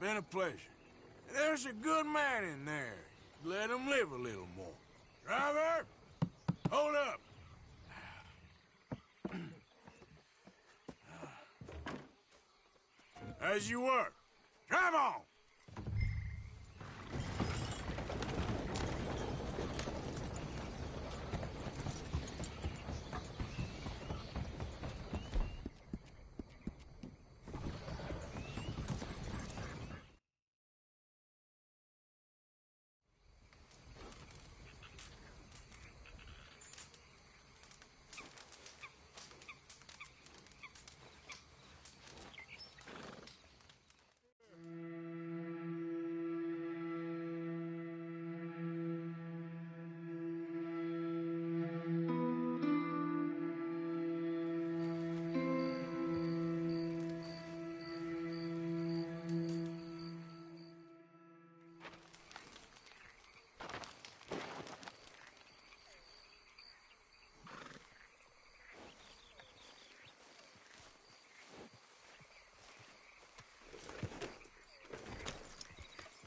Been a pleasure. There's a good man in there. Let him live a little more. Driver! Hold up! As you were. Drive on!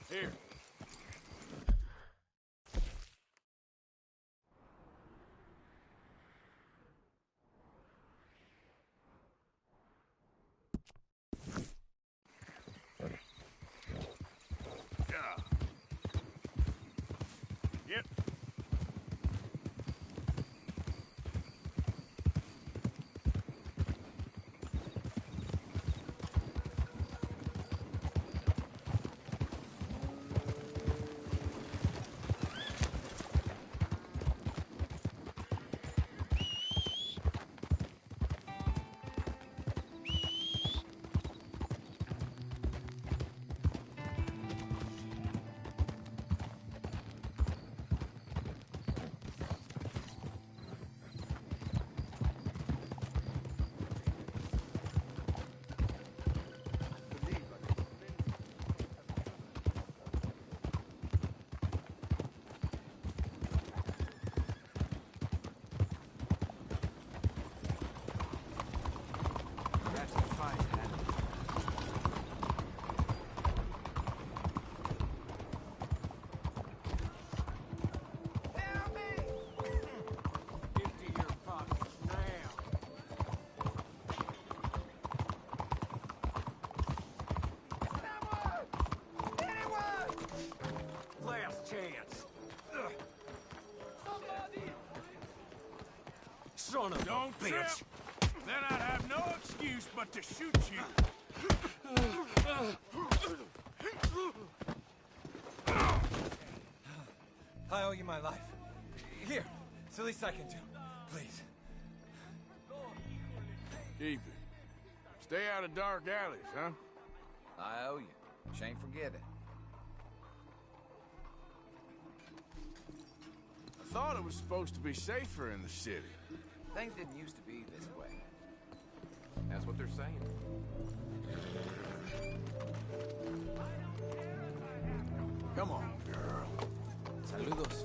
Here. Yep. Son of Don't a bitch! Trip. Then I'd have no excuse but to shoot you. I owe you my life. Here, it's the least I can do. Please. Keep it. Stay out of dark alleys, huh? I owe you. Shan't forget it. I thought it was supposed to be safer in the city. Things didn't used to be this way. That's what they're saying. Come on, girl. Saludos.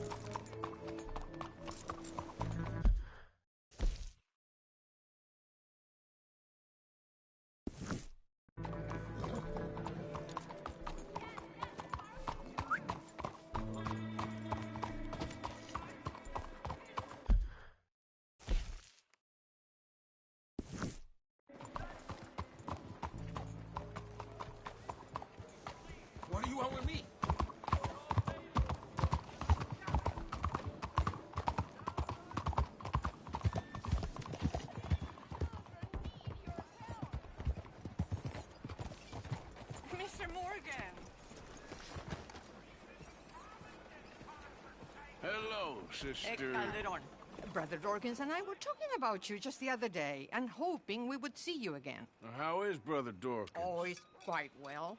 What do you want with me? Mr. Morgan! Hello, sister. Calderon. Brother Dorkins and I were talking about you just the other day and hoping we would see you again. How is Brother Dorkins? Oh, he's quite well.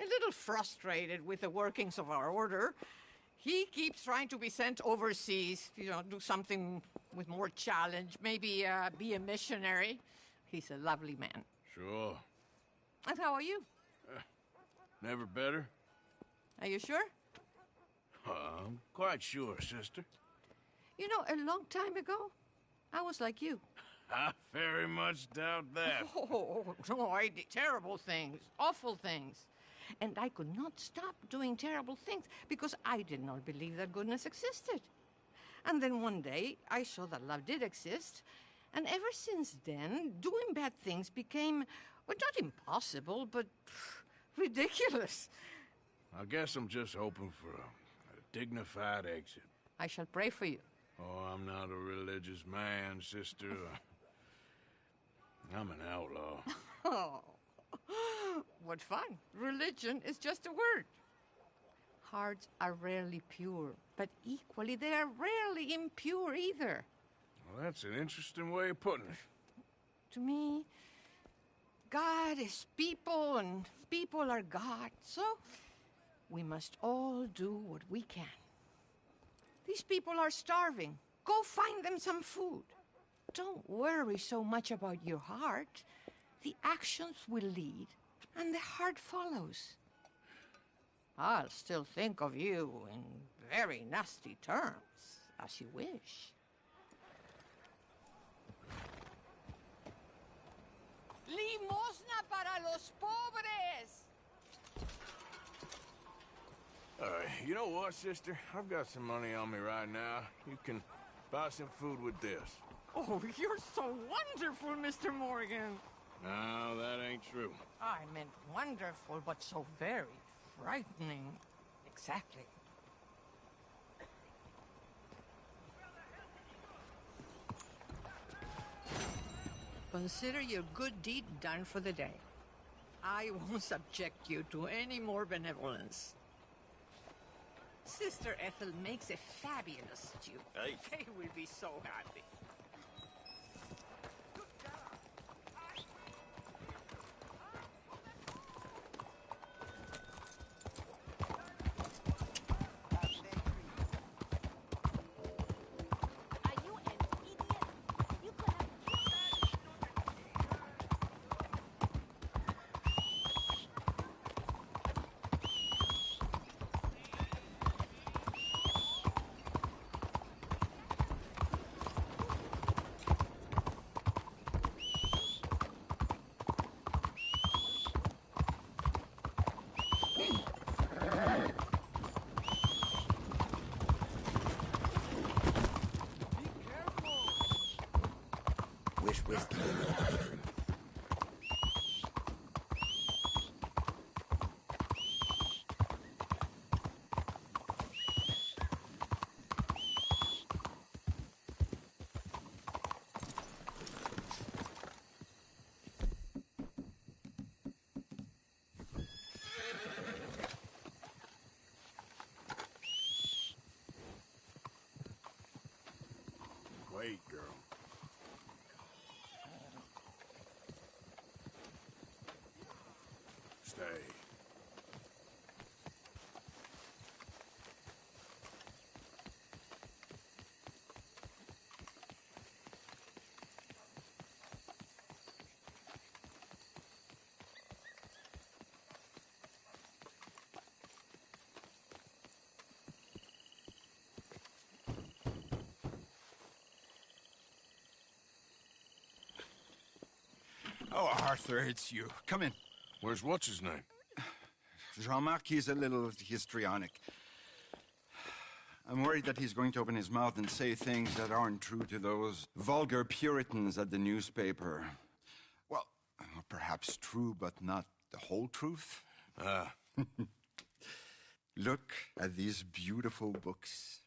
A little frustrated with the workings of our order. He keeps trying to be sent overseas, do something with more challenge, maybe be a missionary. He's a lovely man. Sure. And how are you? Never better. Are you sure? I'm quite sure, sister. You know, a long time ago, I was like you. I very much doubt that. Oh, no, I did terrible things, awful things. And I could not stop doing terrible things because I did not believe that goodness existed. And then one day, I saw that love did exist. And ever since then, doing bad things became, well, not impossible, but ridiculous. I guess I'm just hoping for a dignified exit. I shall pray for you. Oh, I'm not a religious man, sister. I'm an outlaw. Oh, what fun. Religion is just a word. Hearts are rarely pure, but equally they are rarely impure either. Well, that's an interesting way of putting it. To me, God is people and people are God, so we must all do what we can. These people are starving. Go find them some food. Don't worry so much about your heart. The actions will lead, and the heart follows. I'll still think of you in very nasty terms, as you wish. Limosna para los pobres! All right, you know what, sister? I've got some money on me right now. You can buy some food with this. Oh, you're so wonderful, Mr. Morgan. No, that ain't true. I meant wonderful, but so very frightening. Exactly. Consider your good deed done for the day. I won't subject you to any more benevolence. Sister Ethel makes a fabulous stew. Hey. They will be so happy. Whiskey. Wait, girl. Stay. Oh, Arthur, it's you. Come in. Where's what's-his-name? Jean-Marc, he's a little histrionic. I'm worried that he's going to open his mouth and say things that aren't true to those vulgar Puritans at the newspaper. Well, perhaps true, but not the whole truth. Look at these beautiful books.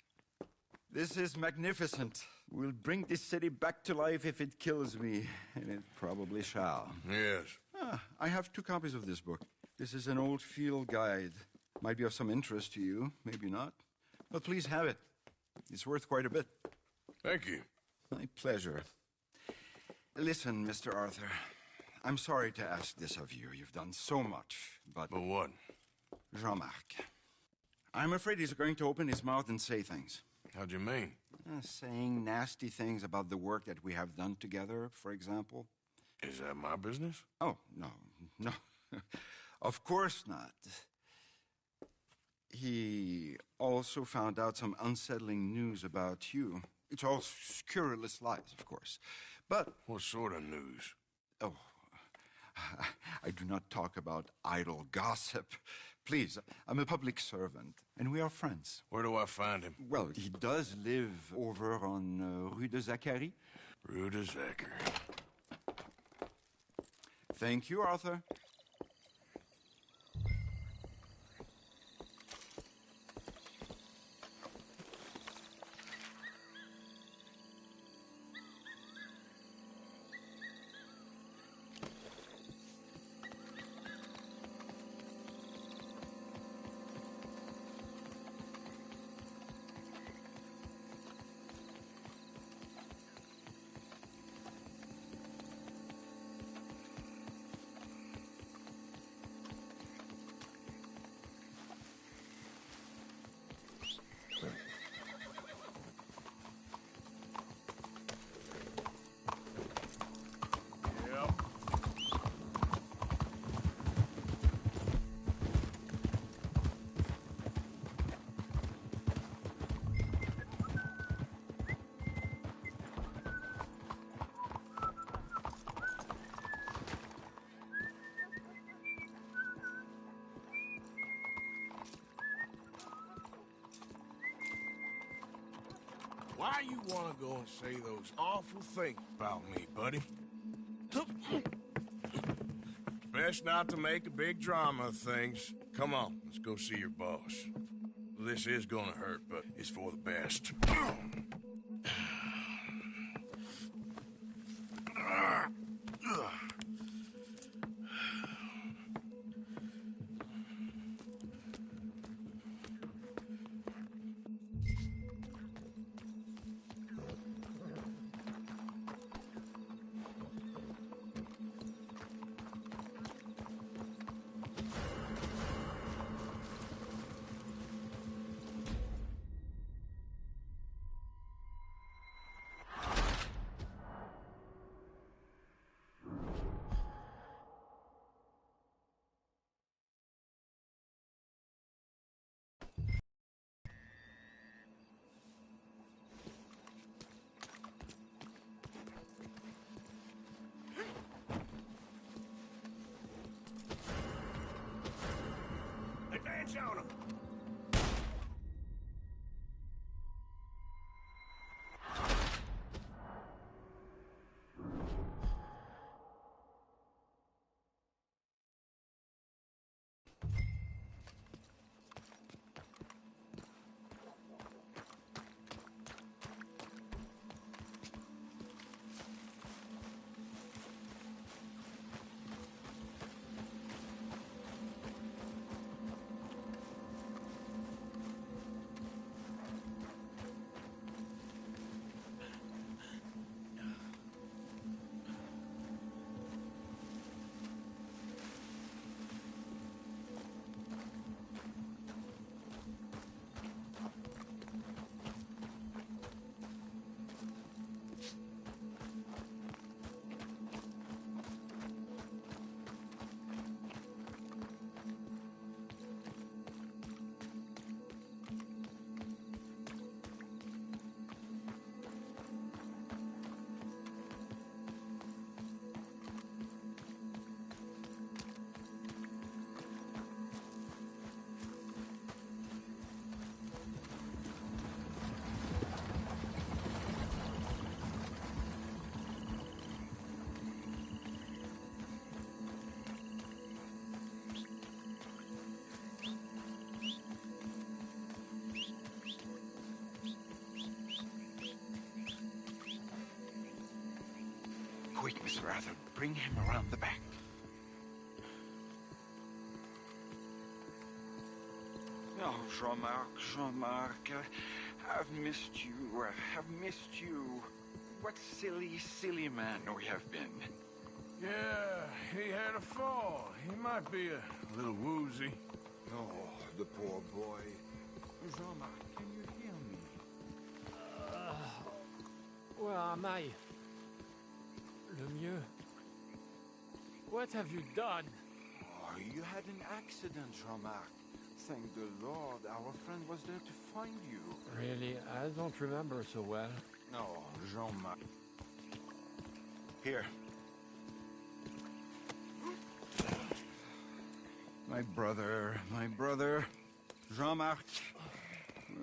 This is magnificent. We'll bring this city back to life if it kills me, and it probably shall. Yes. I have 2 copies of this book. This is an old field guide. Might be of some interest to you, maybe not. But please have it. It's worth quite a bit. Thank you. My pleasure. Listen, Mr. Arthur, I'm sorry to ask this of you. You've done so much, but... But what? Jean-Marc. I'm afraid he's going to open his mouth and say things. How do you mean? Saying nasty things about the work that we have done together, for example. Is that my business? Oh, no. Of course not. He also found out some unsettling news about you. It's all scurrilous lies, of course. But... What sort of news? Oh, I do not talk about idle gossip. Please, I'm a public servant, and we are friends. Where do I find him? Well, he does live over on Rue de Zachary. Rue de Zachary. Thank you, Arthur. Why you want to go and say those awful things about me, buddy? Best not to make a big drama of things. Come on, let's go see your boss. This is gonna hurt, but it's for the best. Advance on him! Quick, Mr. Arthur, bring him around the back. Oh, Jean-Marc, I've missed you, I've missed you. What silly man we have been. Yeah, he had a fall. He might be a little woozy. Oh, the poor boy. Jean-Marc, can you hear me? Where am I? Le mieux. What have you done? Oh, you had an accident, Jean-Marc. thank the Lord our friend was there to find you. Really, I don't remember so well. No, Jean-Marc. Here. My brother, Jean-Marc.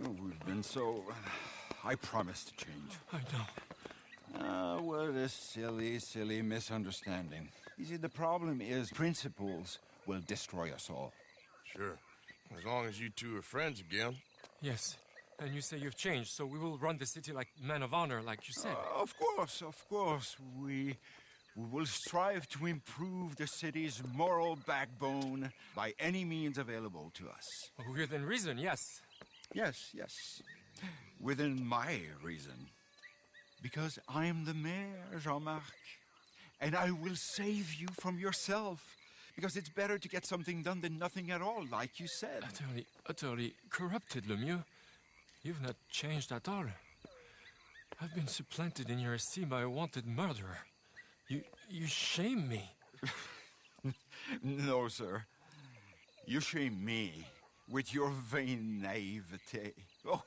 Well, we've been so... I promised to change. I know. What a silly misunderstanding. You see, the problem is principles will destroy us all. Sure. As long as you two are friends again. Yes. And you say you've changed, so we will run the city like men of honor, like you said. Of course. We will strive to improve the city's moral backbone by any means available to us. Within reason, yes. Yes. Within my reason. Because I'm the mayor, Jean-Marc. And I will save you from yourself. Because it's better to get something done than nothing at all, like you said. Utterly corrupted, Lemieux. You've not changed at all. I've been supplanted in your esteem by a wanted murderer. You shame me. No, sir. You shame me with your vain naivete. Oh,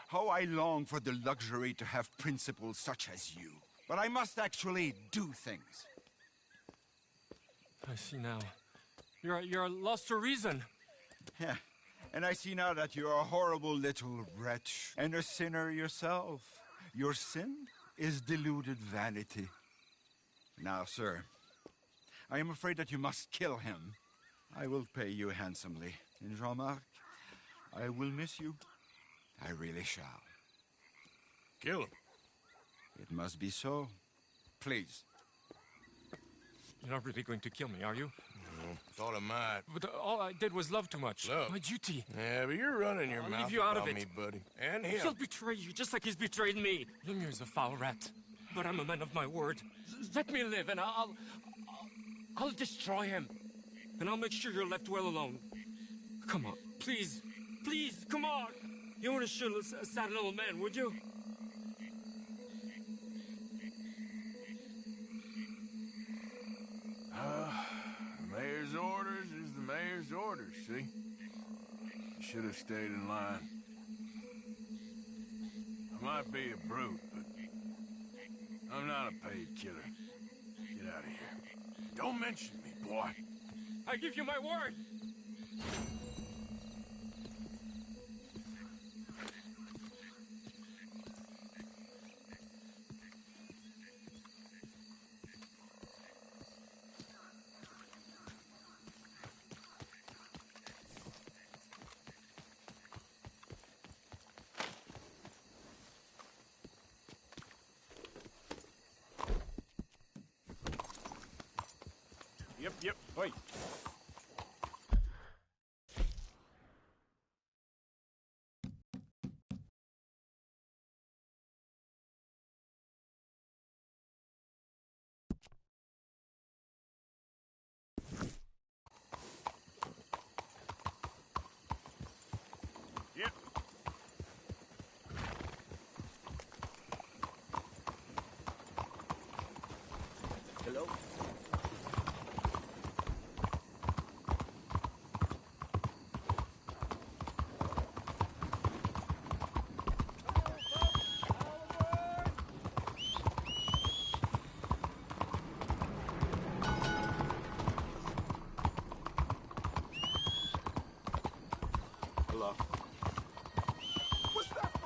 how I long for the luxury to have principles such as you. But I must actually do things. I see now. You're lost to reason. Yeah, and I see now that you're a horrible little wretch and a sinner yourself. Your sin is deluded vanity. Now, sir, I am afraid that you must kill him. I will pay you handsomely. And Jean-Marc, I will miss you. I really shall. Kill him. It must be so. Please. You're not really going to kill me, are you? No, thought I might. But all I did was love too much. Love? My duty. Yeah, but you're running your mouth leave you out about of it. me, buddy. And him. He'll betray you just like he's betrayed me. Lemieux is a foul rat. But I'm a man of my word. Let me live and I'll destroy him. And I'll make sure you're left well alone. Come on, please, come on. You wouldn't shoot a sad little man, would you? The mayor's orders is the mayor's orders, see? Should have stayed in line. I might be a brute, but I'm not a paid killer. Get out of here. Don't mention me, boy. I give you my word. Yep. Wait. Yep. Hello? Hello? What's that?